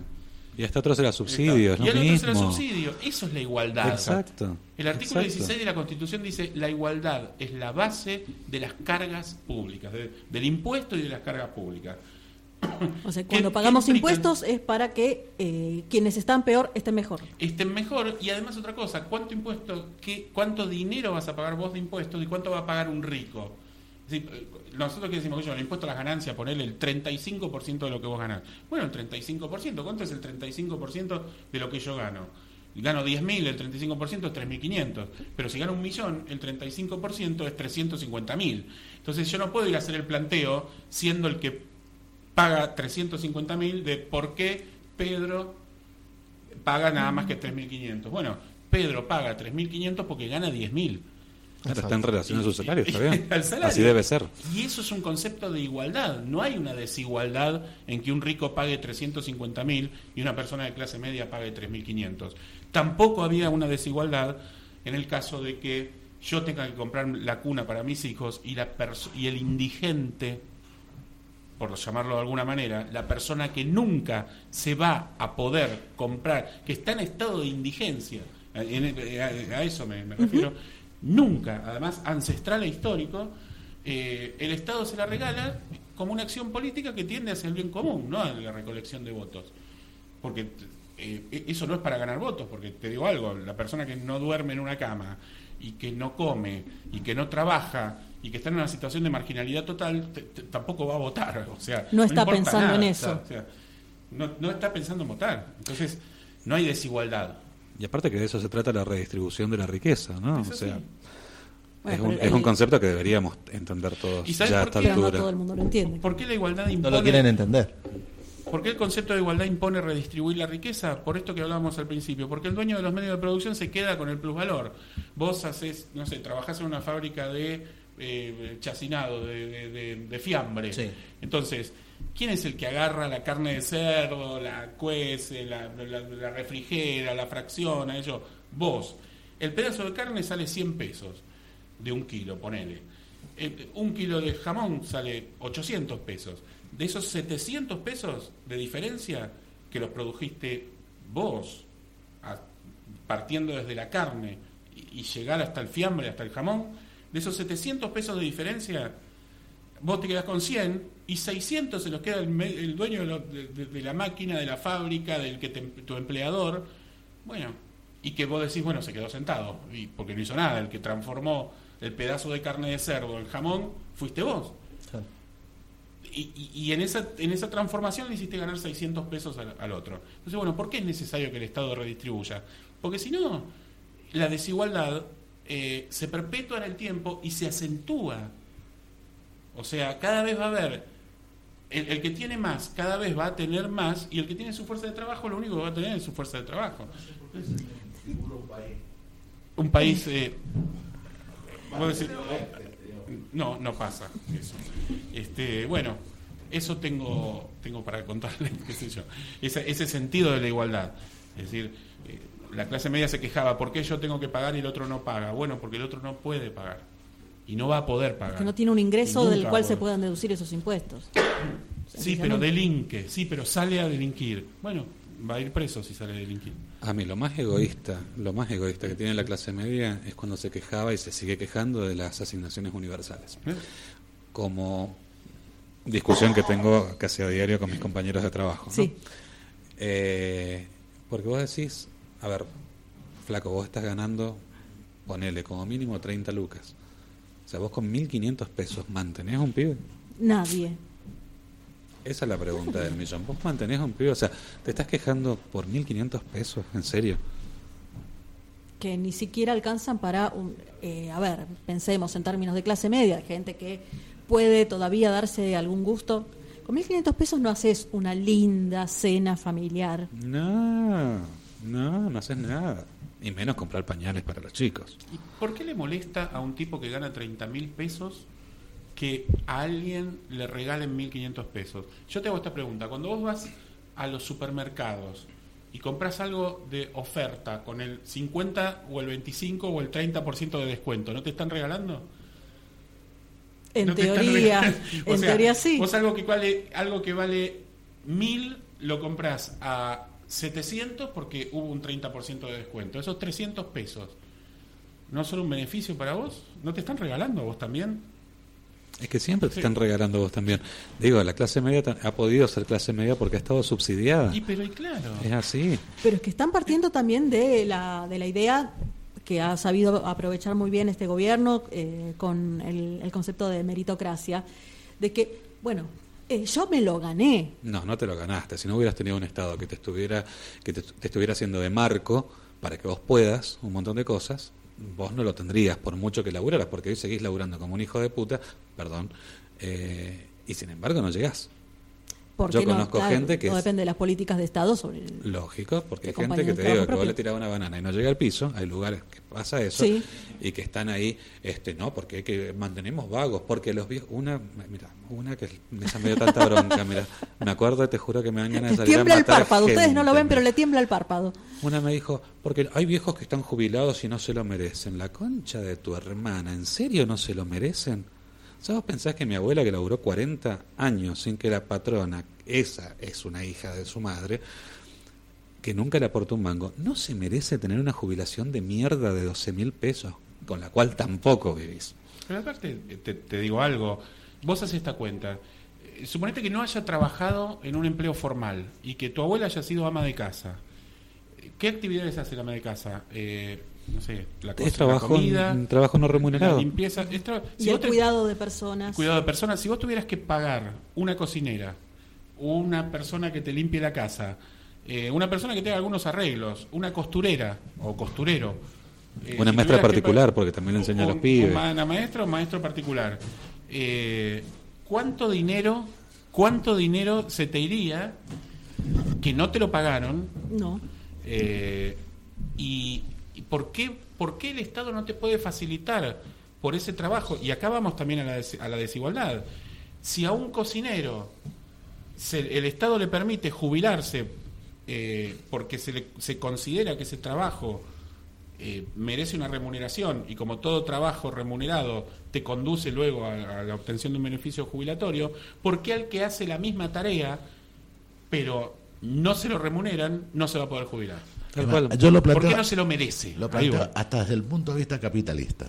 Y hasta otro será subsidio, es lo mismo. Y al otro será subsidio. Eso es la igualdad. Exacto. El artículo 16 de la Constitución dice: la igualdad es la base de las cargas públicas, del impuesto y de las cargas públicas. O sea, cuando pagamos impuestos es para que quienes están peor estén mejor. Estén mejor, y además otra cosa, ¿cuánto dinero vas a pagar vos de impuestos y cuánto va a pagar un rico? Es decir, nosotros que decimos que el impuesto a las ganancias, ponerle el 35% de lo que vos ganás. Bueno, el 35%, ¿cuánto es el 35% de lo que yo gano? Gano 10.000, el 35% es 3.500. Pero si gano 1.000.000, el 35% es 350.000. Entonces yo no puedo ir a hacer el planteo siendo el que paga 350.000 de por qué Pedro paga nada más que 3.500. Bueno, Pedro paga 3.500 porque gana 10.000. Claro, está en relación a su salario, está bien. Al salario. Así debe ser. Y eso es un concepto de igualdad. No hay una desigualdad en que un rico pague 350.000 y una persona de clase media pague 3.500. Tampoco había una desigualdad en el caso de que yo tenga que comprar la cuna para mis hijos y el indigente, por llamarlo de alguna manera, la persona que nunca se va a poder comprar, que está en estado de indigencia, a eso me refiero, nunca, además ancestral e histórico, el Estado se la regala como una acción política que tiende hacia el bien común, no a la recolección de votos. Porque eso no es para ganar votos, porque te digo algo, la persona que no duerme en una cama y que no come y que no trabaja y que está en una situación de marginalidad total, tampoco va a votar. O sea, no está pensando nada, en eso. o sea, no está pensando en votar. Entonces, no hay desigualdad. Y aparte que de eso se trata la redistribución de la riqueza, ¿no? Eso o sea, sí. Bueno, es un concepto que deberíamos entender todos ¿Y sabes ya a por esta qué? Pero no altura. todo el mundo lo entiende. ¿Por qué la igualdad impone? No lo quieren entender. ¿Por qué el concepto de igualdad impone redistribuir la riqueza? Por esto que hablábamos al principio. Porque el dueño de los medios de producción se queda con el plusvalor. Vos haces, no sé, trabajás en una fábrica de chacinado, de fiambre. Sí. Entonces, ¿quién es el que agarra la carne de cerdo, la cuece, la refrigera, la fracciona? Eso, vos. El pedazo de carne sale 100 pesos de 1 kilo, ponele. 1 kilo de jamón sale 800 pesos. De esos 700 pesos de diferencia que los produjiste vos, partiendo desde la carne y llegar hasta el fiambre, hasta el jamón, de esos 700 pesos de diferencia, vos te quedás con 100 y 600 se los queda el dueño de la máquina, de la fábrica, tu empleador. Bueno, y que vos decís, bueno, se quedó sentado, porque no hizo nada. El que transformó el pedazo de carne de cerdo en jamón fuiste vos. Y en esa transformación le hiciste ganar 600 pesos al otro. Entonces, bueno, ¿por qué es necesario que el Estado redistribuya? Porque si no, la desigualdad se perpetúa en el tiempo y se acentúa. O sea, cada vez va a haber, el que tiene más, cada vez va a tener más, y el que tiene su fuerza de trabajo, lo único que va a tener es su fuerza de trabajo. Un país... ¿vos decís? No pasa eso. Bueno, eso tengo para contarles, qué sé yo, ese sentido de la igualdad. Es decir, la clase media se quejaba, ¿por qué yo tengo que pagar y el otro no paga? Bueno, porque el otro no puede pagar y no va a poder pagar. Que no tiene un ingreso del cual se puede. puedan deducir esos impuestos. Sí, pero delinque, sí, pero sale a delinquir. Bueno, va a ir preso si sale a delinquir. A mí lo más egoísta que tiene la clase media es cuando se quejaba y se sigue quejando de las asignaciones universales. Como discusión que tengo casi a diario con mis compañeros de trabajo, ¿no? Sí. Porque vos decís, a ver, flaco, vos estás ganando, ponele como mínimo 30 lucas. O sea, vos con 1.500 pesos, ¿mantenés a un pibe? Nadie. Esa es la pregunta del millón. ¿Vos mantenés a un pibe? O sea, ¿te estás quejando por 1.500 pesos? ¿En serio? Que ni siquiera alcanzan para, a ver, pensemos en términos de clase media, gente que puede todavía darse algún gusto. Con 1.500 pesos no haces una linda cena familiar. No haces nada. Y menos comprar pañales para los chicos. ¿Y por qué le molesta a un tipo que gana 30.000 pesos que a alguien le regalen 1.500 pesos? Yo te hago esta pregunta. Cuando vos vas a los supermercados y compras algo de oferta con el 50 o el 25 o el 30% de descuento, ¿no te están regalando? En ¿No te están teoría, regalando? O en sea, teoría sí. Vos algo que vale 1.000 lo compras a 700 porque hubo un 30% de descuento. Esos 300 pesos, ¿no son un beneficio para vos? ¿No te están regalando a vos también? Es que siempre te Sí. están regalando vos también. Digo, la clase media ha podido ser clase media porque ha estado subsidiada. Y claro. Es así. Pero es que están partiendo también de la idea que ha sabido aprovechar muy bien este gobierno con el concepto de meritocracia, de que, bueno, yo me lo gané. No te lo ganaste. Si no hubieras tenido un Estado que te estuviera haciendo de marco para que vos puedas un montón de cosas, vos no lo tendrías por mucho que laburaras, porque hoy seguís laburando como un hijo de puta, perdón, y sin embargo no llegás. Porque Yo conozco gente que no es depende de las políticas de Estado sobre lógico, porque hay que gente que acompañan te el digo trabajo que vos propio. le tirás una banana y no llega al piso, hay lugares que pasa eso, Sí. y que están ahí, no, porque hay que mantenemos vagos, porque los viejos, una que esa me dio tanta bronca, mira, me acuerdo, te juro que me dan ganas de Le salir a tiembla el matar párpado, ustedes no lo gente, ven, pero mira. le tiembla el párpado. Una me dijo, porque hay viejos que están jubilados y no se lo merecen. La concha de tu hermana, ¿en serio no se lo merecen? O sea, vos pensás que mi abuela, que laburó 40 años sin que la patrona, esa es una hija de su madre, que nunca le aportó un mango, no se merece tener una jubilación de mierda de 12.000 pesos, con la cual tampoco vivís. Pero aparte, te digo algo, vos haces esta cuenta. Suponete que no haya trabajado en un empleo formal y que tu abuela haya sido ama de casa. ¿Qué actividades hace la ama de casa? No sé, la Es la comida, un trabajo no la remunerado. limpieza. Y el cuidado de personas. Cuidado de personas. Si vos tuvieras que pagar una cocinera, una persona que te limpie la casa, una persona que te haga algunos arreglos, una costurera o costurero. Una si maestra tuvieras que particular, porque también le enseña a los pibes. Una maestra o maestro particular. ¿Cuánto dinero se te iría que no te lo pagaron? No. ¿Y por qué el Estado no te puede facilitar por ese trabajo? Y acá vamos también a la desigualdad. Si a un cocinero el Estado le permite jubilarse porque se considera que ese trabajo merece una remuneración, y como todo trabajo remunerado te conduce luego a la obtención de un beneficio jubilatorio, ¿por qué al que hace la misma tarea pero no se lo remuneran no se va a poder jubilar? Tal cual. Yo lo planteo, ¿Por qué no se lo merece? lo Ahí planteo va. hasta desde el punto de vista capitalista.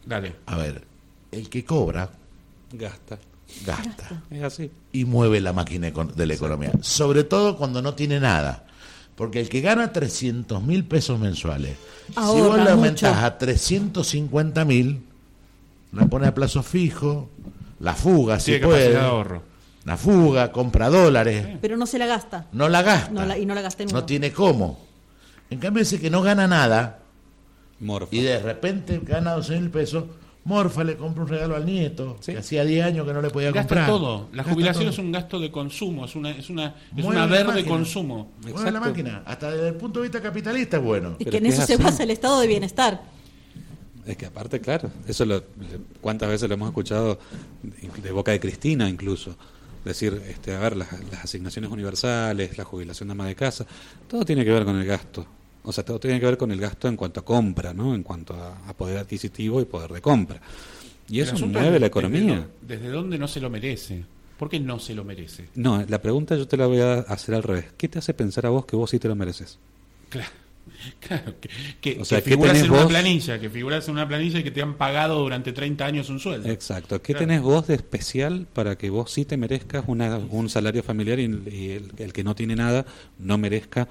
Dale. A ver, el que cobra, Gasta. gasta. Es así. Y mueve la máquina de la economía. Sobre todo cuando no tiene nada. Porque el que gana 300.000 pesos mensuales, si Ahorra vos le aumentás mucho. a 350.000, la pone a plazo fijo, la fuga si Tiene capacidad puede, de ahorro. la fuga, compra dólares, Pero no se la gasta. no la gasta, Y no la gasté no nunca. tiene cómo. En cambio ese que no gana nada Morfa. y de repente gana 12.000 pesos, morfa, le compra un regalo al nieto, Sí. que hacía 10 años que no le podía Gasta comprar. todo. La Gasta jubilación todo. es un gasto de consumo, es una Mueve la verde máquina. consumo. Mueve la Exacto. máquina. Hasta desde el punto de vista capitalista es bueno. Y Pero que en es eso se así. basa el estado de bienestar. Es que aparte, claro, eso cuántas veces lo hemos escuchado de boca de Cristina incluso, decir, a ver, las asignaciones universales, la jubilación de ama de casa, todo tiene que ver con el gasto. O sea, todo tiene que ver con el gasto en cuanto a compra, ¿no? En cuanto a poder adquisitivo y poder de compra. Y El eso asunto mueve es la economía. ¿Desde dónde no se lo merece? ¿Por qué no se lo merece? No, la pregunta yo te la voy a hacer al revés. ¿Qué te hace pensar a vos que vos sí te lo mereces? Claro, que O sea, que ¿qué figuras tenés en una vos? planilla, que figuras en una planilla y que te han pagado durante 30 años un sueldo. Exacto. ¿Qué Claro. tenés vos de especial para que vos sí te merezcas un salario familiar y el que no tiene nada no merezca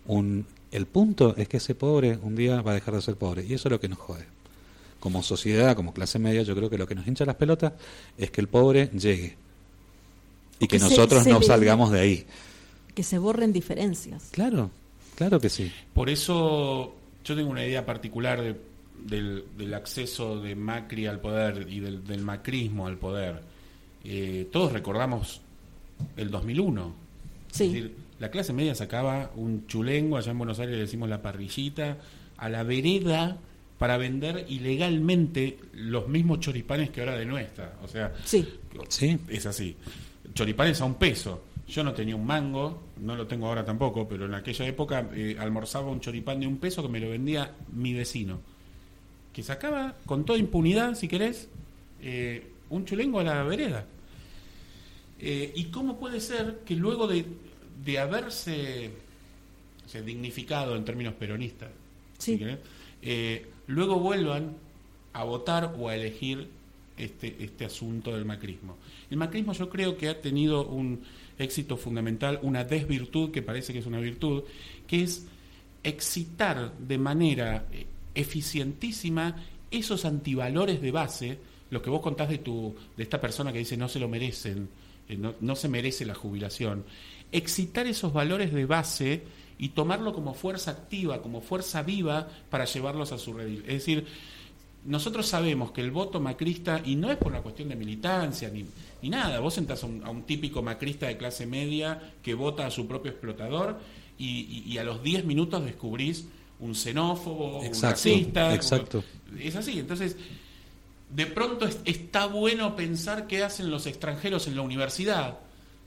un... El punto es que ese pobre un día va a dejar de ser pobre y eso es lo que nos jode. Como sociedad, como clase media, yo creo que lo que nos hincha las pelotas es que el pobre llegue y que Que nosotros se no le- salgamos de ahí. Que se borren diferencias. Claro, claro que sí. Por eso yo tengo una idea particular del acceso de Macri al poder y del macrismo al poder. Todos recordamos el 2001. Sí. Es decir, la clase media sacaba un chulengo, allá en Buenos Aires le decimos la parrillita, a la vereda para vender ilegalmente los mismos choripanes que ahora denuestra. O sea, Sí. Sí. es así. Choripanes a $1. Yo no tenía un mango, no lo tengo ahora tampoco, pero en aquella época almorzaba un choripán de $1 que me lo vendía mi vecino, que sacaba con toda impunidad, si querés, un chulengo a la vereda. ¿Y cómo puede ser que luego de haberse dignificado en términos peronistas, Sí. si querés, luego vuelvan a votar o a elegir este asunto del macrismo? El macrismo yo creo que ha tenido un éxito fundamental, una desvirtud que parece que es una virtud, que es excitar de manera eficientísima esos antivalores de base, los que vos contás de esta persona que dice no se lo merecen, no se merece la jubilación, excitar esos valores de base y tomarlo como fuerza activa, como fuerza viva para llevarlos a su redil. Es decir, nosotros sabemos que el voto macrista, y no es por una cuestión de militancia ni nada, vos sentás a un típico macrista de clase media que vota a su propio explotador y a los 10 minutos descubrís un xenófobo, un racista. Exacto. Es así, entonces de pronto está bueno pensar qué hacen los extranjeros en la universidad.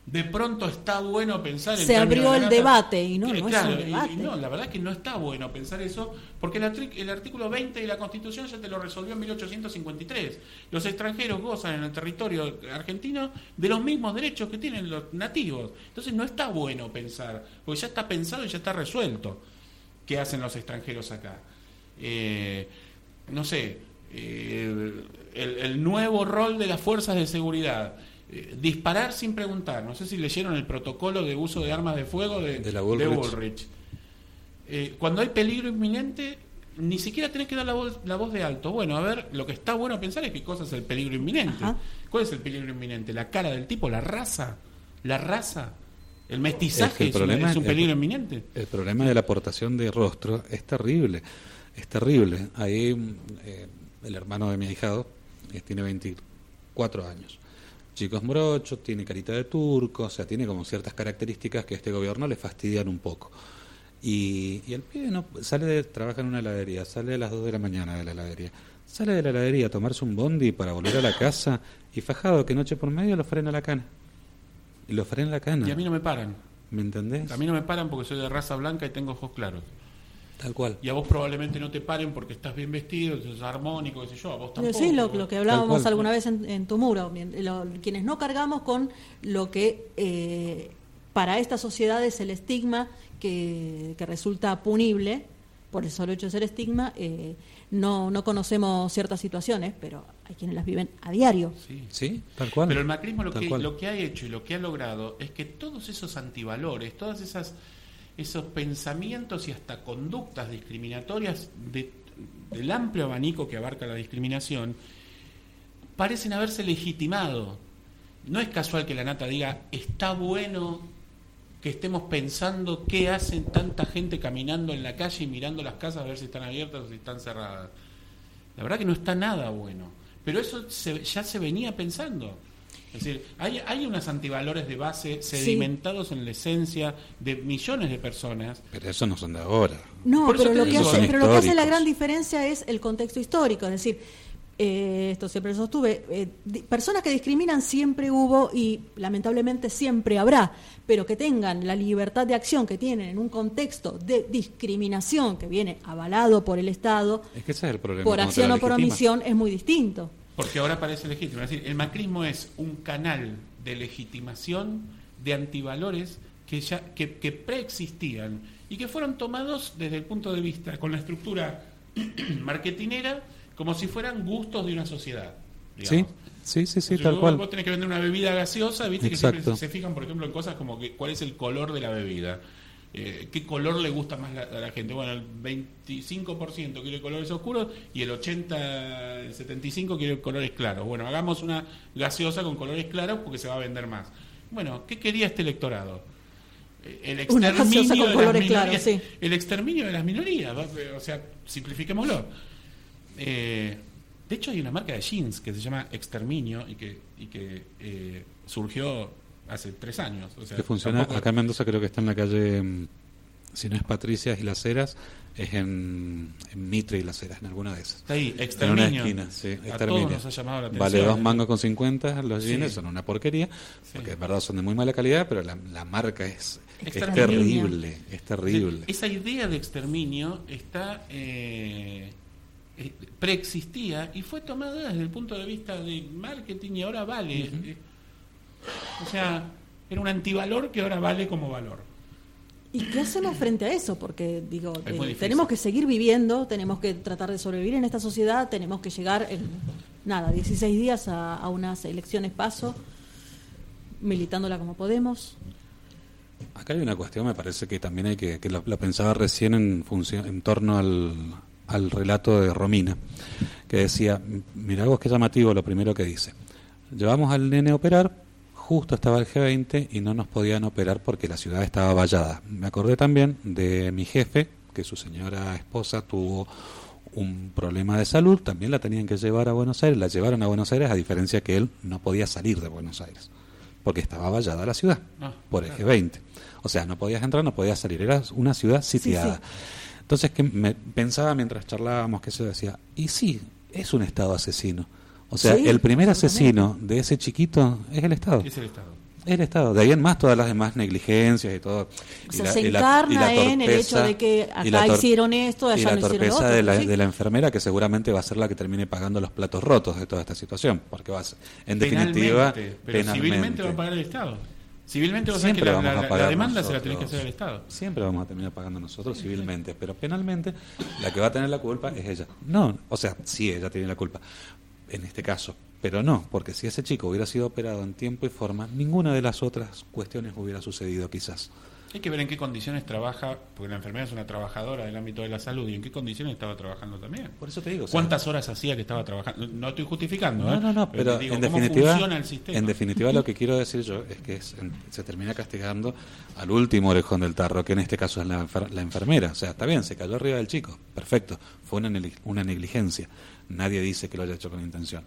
De pronto está bueno pensar en se abrió el debate y no claro, es un debate. y no, la verdad es que no está bueno pensar eso, porque el artículo 20 de la Constitución ya te lo resolvió en 1853. Los extranjeros gozan en el territorio argentino de los mismos derechos que tienen los nativos. Entonces no está bueno pensar, porque ya está pensado y ya está resuelto qué hacen los extranjeros acá. No sé, el nuevo rol de las fuerzas de seguridad. Disparar sin preguntar. No sé si leyeron el protocolo de uso de armas de fuego de Bullrich. Cuando hay peligro inminente, ni siquiera tenés que dar la voz de alto. Bueno, a ver, lo que está bueno pensar es qué cosa es el peligro inminente. Ajá. ¿Cuál es el peligro inminente? ¿La cara del tipo? ¿La raza? ¿El mestizaje es un peligro inminente? El problema de la aportación de rostro es terrible. Es terrible. Ahí el hermano de mi ahijado tiene 24 años. Chicos morocho, tiene carita de turco, o sea, tiene como ciertas características que a este gobierno le fastidian un poco. Y el pibe trabaja en una heladería, sale a las 2 de la mañana de la heladería, sale de la heladería a tomarse un bondi para volver a la casa y fajado que noche por medio lo frena la cana. Y lo frena la cana. Y a mí no me paran. ¿Me entendés? A mí no me paran porque soy de raza blanca y tengo ojos claros. Tal cual. Y a vos probablemente no te paren porque estás bien vestido, sos armónico, qué sé yo, a vos tampoco. Sí, lo que hablábamos alguna vez en tu muro, quienes no cargamos con lo que para esta sociedad es el estigma que resulta punible, por el solo hecho de ser estigma, no conocemos ciertas situaciones, pero hay quienes las viven a diario. Sí, tal cual. Pero el macrismo lo que ha hecho y lo que ha logrado es que todos esos antivalores, todas esos pensamientos y hasta conductas discriminatorias del amplio abanico que abarca la discriminación parecen haberse legitimado. No es casual que la Nata diga, está bueno que estemos pensando qué hacen tanta gente caminando en la calle y mirando las casas a ver si están abiertas o si están cerradas. La verdad que no está nada bueno, pero eso ya se venía pensando. Es decir, hay unos antivalores de base sedimentados en la esencia de millones de personas. Pero eso no son de ahora. No, pero lo que hace la gran diferencia es el contexto histórico. Es decir, esto siempre sostuve, personas que discriminan siempre hubo y lamentablemente siempre habrá, pero que tengan la libertad de acción que tienen en un contexto de discriminación que viene avalado por el Estado, es que ese es el problema, por acción o por omisión, es muy distinto. Porque ahora parece legítimo. Es decir, el macrismo es un canal de legitimación de antivalores que preexistían y que fueron tomados desde el punto de vista con la estructura marketinera como si fueran gustos de una sociedad. Digamos. Sí, tal cual. Vos tenés que vender una bebida gaseosa, viste. Exacto. Que siempre se fijan, por ejemplo, en cosas como cuál es el color de la bebida. ¿Qué color le gusta más a la gente? Bueno, el 25% quiere colores oscuros y el 75% quiere colores claros. Bueno, hagamos una gaseosa con colores claros porque se va a vender más. Bueno, ¿qué quería este electorado? El exterminio de las minorías. Sí. El exterminio de las minorías. O sea, simplifiquémoslo. De hecho, hay una marca de jeans que se llama Exterminio y que surgió hace 3 años. O sea, que funciona acá en Mendoza, creo que está en la calle, si no es Patricias y Las Heras, es en Mitre y Las Heras, en alguna de esas. Está ahí, Exterminio. En una esquina, sí, Exterminio. A todos nos ha llamado la atención. Vale 2 mangos con 50 los jeans, son una porquería, porque de verdad son de muy mala calidad, pero la marca es terrible, es terrible. Esa idea de exterminio está preexistía y fue tomada desde el punto de vista de marketing y ahora vale. O sea, era un antivalor que ahora vale como valor. ¿Y qué hacemos frente a eso? Porque, tenemos que seguir viviendo, tenemos que tratar de sobrevivir en esta sociedad, tenemos que llegar en, 16 días a unas elecciones paso, militándola como podemos. Acá hay una cuestión, me parece que también hay que la pensaba recién en torno al relato de Romina, que decía, mirá vos qué llamativo lo primero que dice. Llevamos al nene a operar, justo estaba el G20 y no nos podían operar porque la ciudad estaba vallada. Me acordé también de mi jefe, que su señora esposa tuvo un problema de salud, también la tenían que llevar a Buenos Aires, la llevaron a Buenos Aires, a diferencia que él no podía salir de Buenos Aires, porque estaba vallada la ciudad, por Eje 20. O sea, no podías entrar, no podías salir, era una ciudad sitiada. Sí. Entonces, que me pensaba mientras charlábamos, que se decía, y sí, es un Estado asesino. O sea, Sí, el primer absolutamente. asesino de ese chiquito es el Estado. Es el Estado. Es el Estado. De ahí en más todas las demás negligencias y todo. O sea, se encarna en el hecho de que acá hicieron esto, y allá la no hicieron lo torpeza otro. de la enfermera, que seguramente va a ser la que termine pagando los platos rotos de toda esta situación. Porque va a ser, en definitiva, Penalmente, pero civilmente va a pagar el Estado. Civilmente vos sabés que Siempre vamos a la pagar demanda se la nosotros. tenés que hacer al Estado. Siempre vamos a terminar pagando nosotros civilmente, pero penalmente la que va a tener la culpa es ella. No, o sea, sí, ella tiene la culpa en este caso, pero no, porque si ese chico hubiera sido operado en tiempo y forma, ninguna de las otras cuestiones hubiera sucedido quizás. Hay que ver en qué condiciones trabaja, porque la enfermera es una trabajadora del ámbito de la salud, y en qué condiciones estaba trabajando también. Por eso te digo. ¿Cuántas horas hacía que estaba trabajando? No estoy justificando, No, pero te digo, en ¿cómo definitiva, funciona el sistema? en definitiva lo que quiero decir yo es que se termina castigando al último orejón del tarro, que en este caso es la enfermera. O sea, está bien, se cayó arriba del chico, perfecto, fue una negligencia. Nadie dice que lo haya hecho con intención.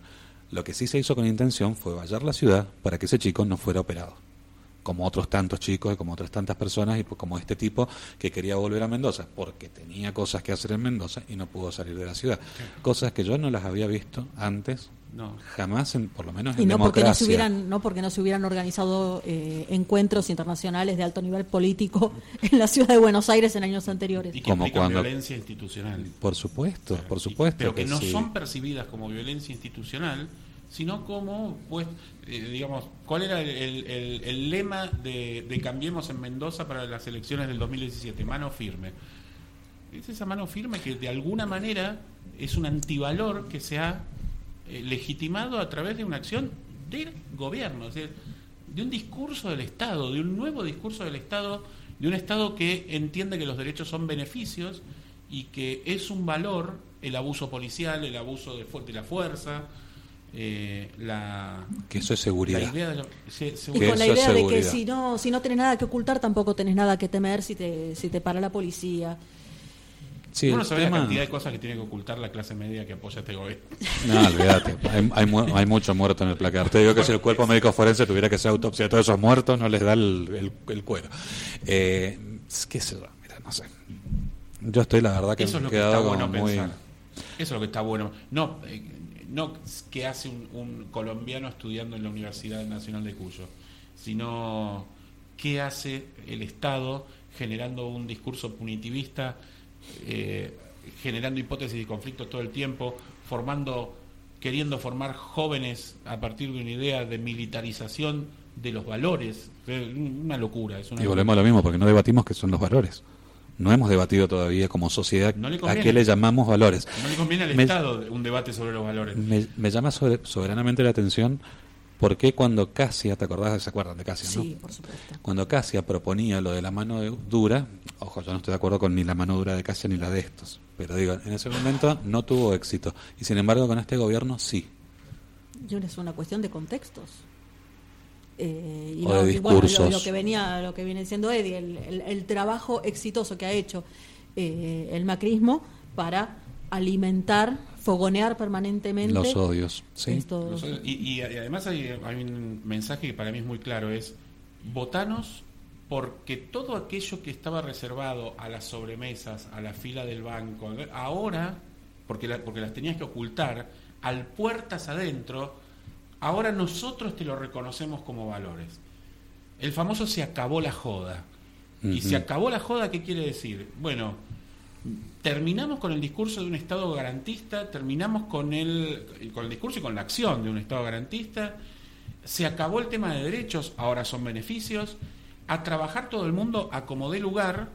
Lo que sí se hizo con intención fue vallar la ciudad para que ese chico no fuera operado, como otros tantos chicos y como otras tantas personas, y como este tipo que quería volver a Mendoza porque tenía cosas que hacer en Mendoza y no pudo salir de la ciudad. Cosas que yo no las había visto antes, No. jamás, por lo menos Y en no porque democracia. no porque no se hubieran organizado encuentros internacionales de alto nivel político en la ciudad de Buenos Aires en años anteriores. Y que Como implican cuando- violencia institucional. Por supuesto, por Y- supuesto. pero que no sí. son percibidas como violencia institucional, sino como, pues, digamos, ¿cuál era el lema de Cambiemos en Mendoza para las elecciones del 2017? Mano firme. Es esa mano firme que de alguna manera es un antivalor que se ha legitimado a través de una acción del gobierno, es decir, de un discurso del Estado, de un nuevo discurso del Estado, de un Estado que entiende que los derechos son beneficios y que es un valor el abuso policial, el abuso de la fuerza, Que eso es seguridad. la idea de la Y Que con la eso es idea de que seguridad. si no tenés nada que ocultar, tampoco tenés nada que temer si te para la policía. Sí, Uno el sabe la tema- cantidad de cosas que tiene que ocultar la clase media que apoya este gobierno. No, olvídate. Hay mucho muerto en el placar. Te digo que si el cuerpo médico forense tuviera que hacer autopsia a todos esos muertos, no les da el cuero. ¿Qué sé yo? Mira, no sé. Yo estoy, la verdad, que Eso es me lo he que está quedado bueno como muy... pensar. Eso es lo que está bueno. No qué hace un colombiano estudiando en la Universidad Nacional de Cuyo, sino qué hace el Estado generando un discurso punitivista, generando hipótesis de conflicto todo el tiempo, queriendo formar jóvenes a partir de una idea de militarización de los valores. Una locura. Y volvemos a lo mismo, porque no debatimos qué son los valores. No hemos debatido todavía como sociedad No le a conviene. qué le llamamos valores. No le conviene al Me- Estado un debate sobre los valores. Me llama soberanamente la atención por qué cuando Casia, ¿te acordás? ¿Se acuerdan de Casia, no? Sí, por supuesto. Cuando Casia proponía lo de la mano dura, ojo, yo no estoy de acuerdo con ni la mano dura de Casia ni la de estos, pero digo, en ese momento no tuvo éxito. Y sin embargo, con este gobierno sí. Yo es una cuestión de contextos. O de discursos. Lo que viene siendo Eddie, el trabajo exitoso que ha hecho el macrismo para alimentar, fogonear permanentemente Los odios, sí. estos- Y además hay un mensaje que para mí es muy claro, es votanos porque todo aquello que estaba reservado a las sobremesas, a la fila del banco, ahora, porque las tenías que ocultar, al puertas adentro, ahora nosotros te lo reconocemos como valores. El famoso se acabó la joda. Y Ujú. se acabó la joda, ¿qué quiere decir? Bueno, terminamos con el discurso de un Estado garantista, terminamos con el discurso y con la acción de un Estado garantista, se acabó el tema de derechos, ahora son beneficios, a trabajar todo el mundo a como dé lugar,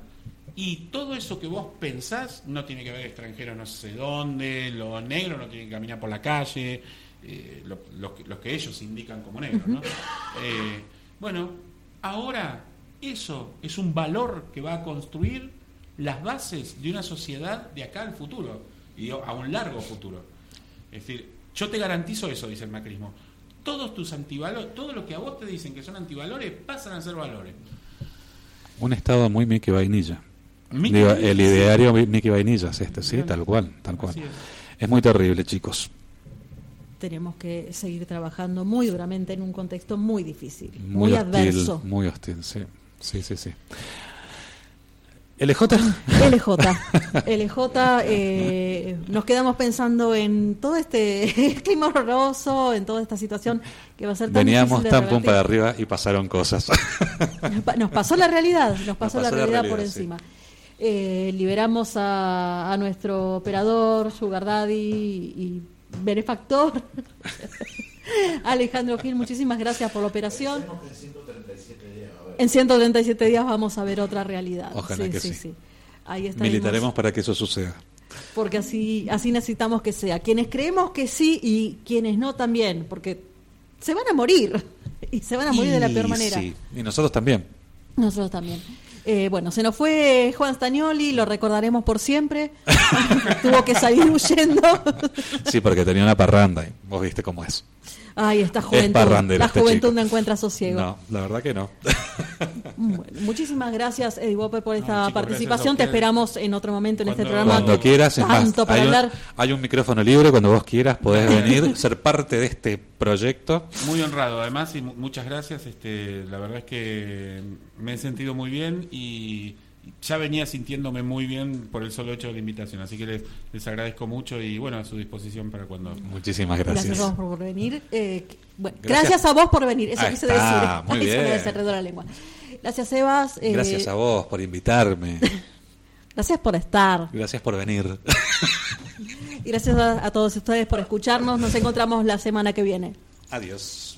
y todo eso que vos pensás no tiene que ver extranjero no sé dónde, los negros no tienen que caminar por la calle, los que ellos indican como negros, ¿no? Bueno, ahora eso es un valor que va a construir las bases de una sociedad de acá al futuro, y a un largo futuro. Es decir, yo te garantizo eso, dice el macrismo. Todos tus antivalores, todo lo que a vos te dicen que son antivalores, pasan a ser valores. Un estado muy Mickey Vainilla. Digo, el ideario Mickey Vainillas, sí, tal cual. Así Es muy terrible, chicos. Tenemos que seguir trabajando muy duramente en un contexto muy difícil, muy adverso. Muy hostil, sí. LJ. Nos quedamos pensando en todo este clima horroroso, en toda esta situación que va a ser tan Veníamos difícil de tan pum revertir. para arriba y pasaron cosas. Nos pasó la realidad, la realidad por sí. encima. Liberamos a nuestro operador, Sugar Daddy y benefactor, Alejandro Gil. Muchísimas gracias por la operación. En 137 días vamos a ver otra realidad. Ojalá que sí. Ahí estaremos. Militaremos para que eso suceda. Porque así necesitamos que sea. Quienes creemos que sí y quienes no también, porque se van a morir. Y se van a morir de la peor manera. Sí, y nosotros también. Nosotros también. Bueno, se nos fue Juan Stagnoli, lo recordaremos por siempre. Tuvo que salir huyendo. Sí, porque tenía una parranda y vos viste cómo es. Ay, esta juventud. parrandero La este juventud chico. no encuentra sosiego. No, la verdad que no. Bueno, muchísimas gracias, Eddie Whopper, por esta chicos, participación. gracias a Te ustedes. esperamos en otro momento en este Cuando- programa. Cuando quieras, es más, Tanto para hablar. hay un micrófono libre, cuando vos quieras podés venir, ser parte de este proyecto. Muy honrado, además, y muchas gracias. La verdad es que me he sentido muy bien y ya venía sintiéndome muy bien por el solo hecho de la invitación. Así que les agradezco mucho y bueno, a su disposición para cuando... Muchísimas gracias. Gracias a vos por venir. Gracias. Gracias a vos por venir. Eso Ahí quise está, decir. muy Eso me bien. desenredó la lengua. Gracias, Sebas. Gracias a vos por invitarme. Gracias por estar. Gracias por venir. Y gracias a todos ustedes por escucharnos. Nos encontramos la semana que viene. Adiós.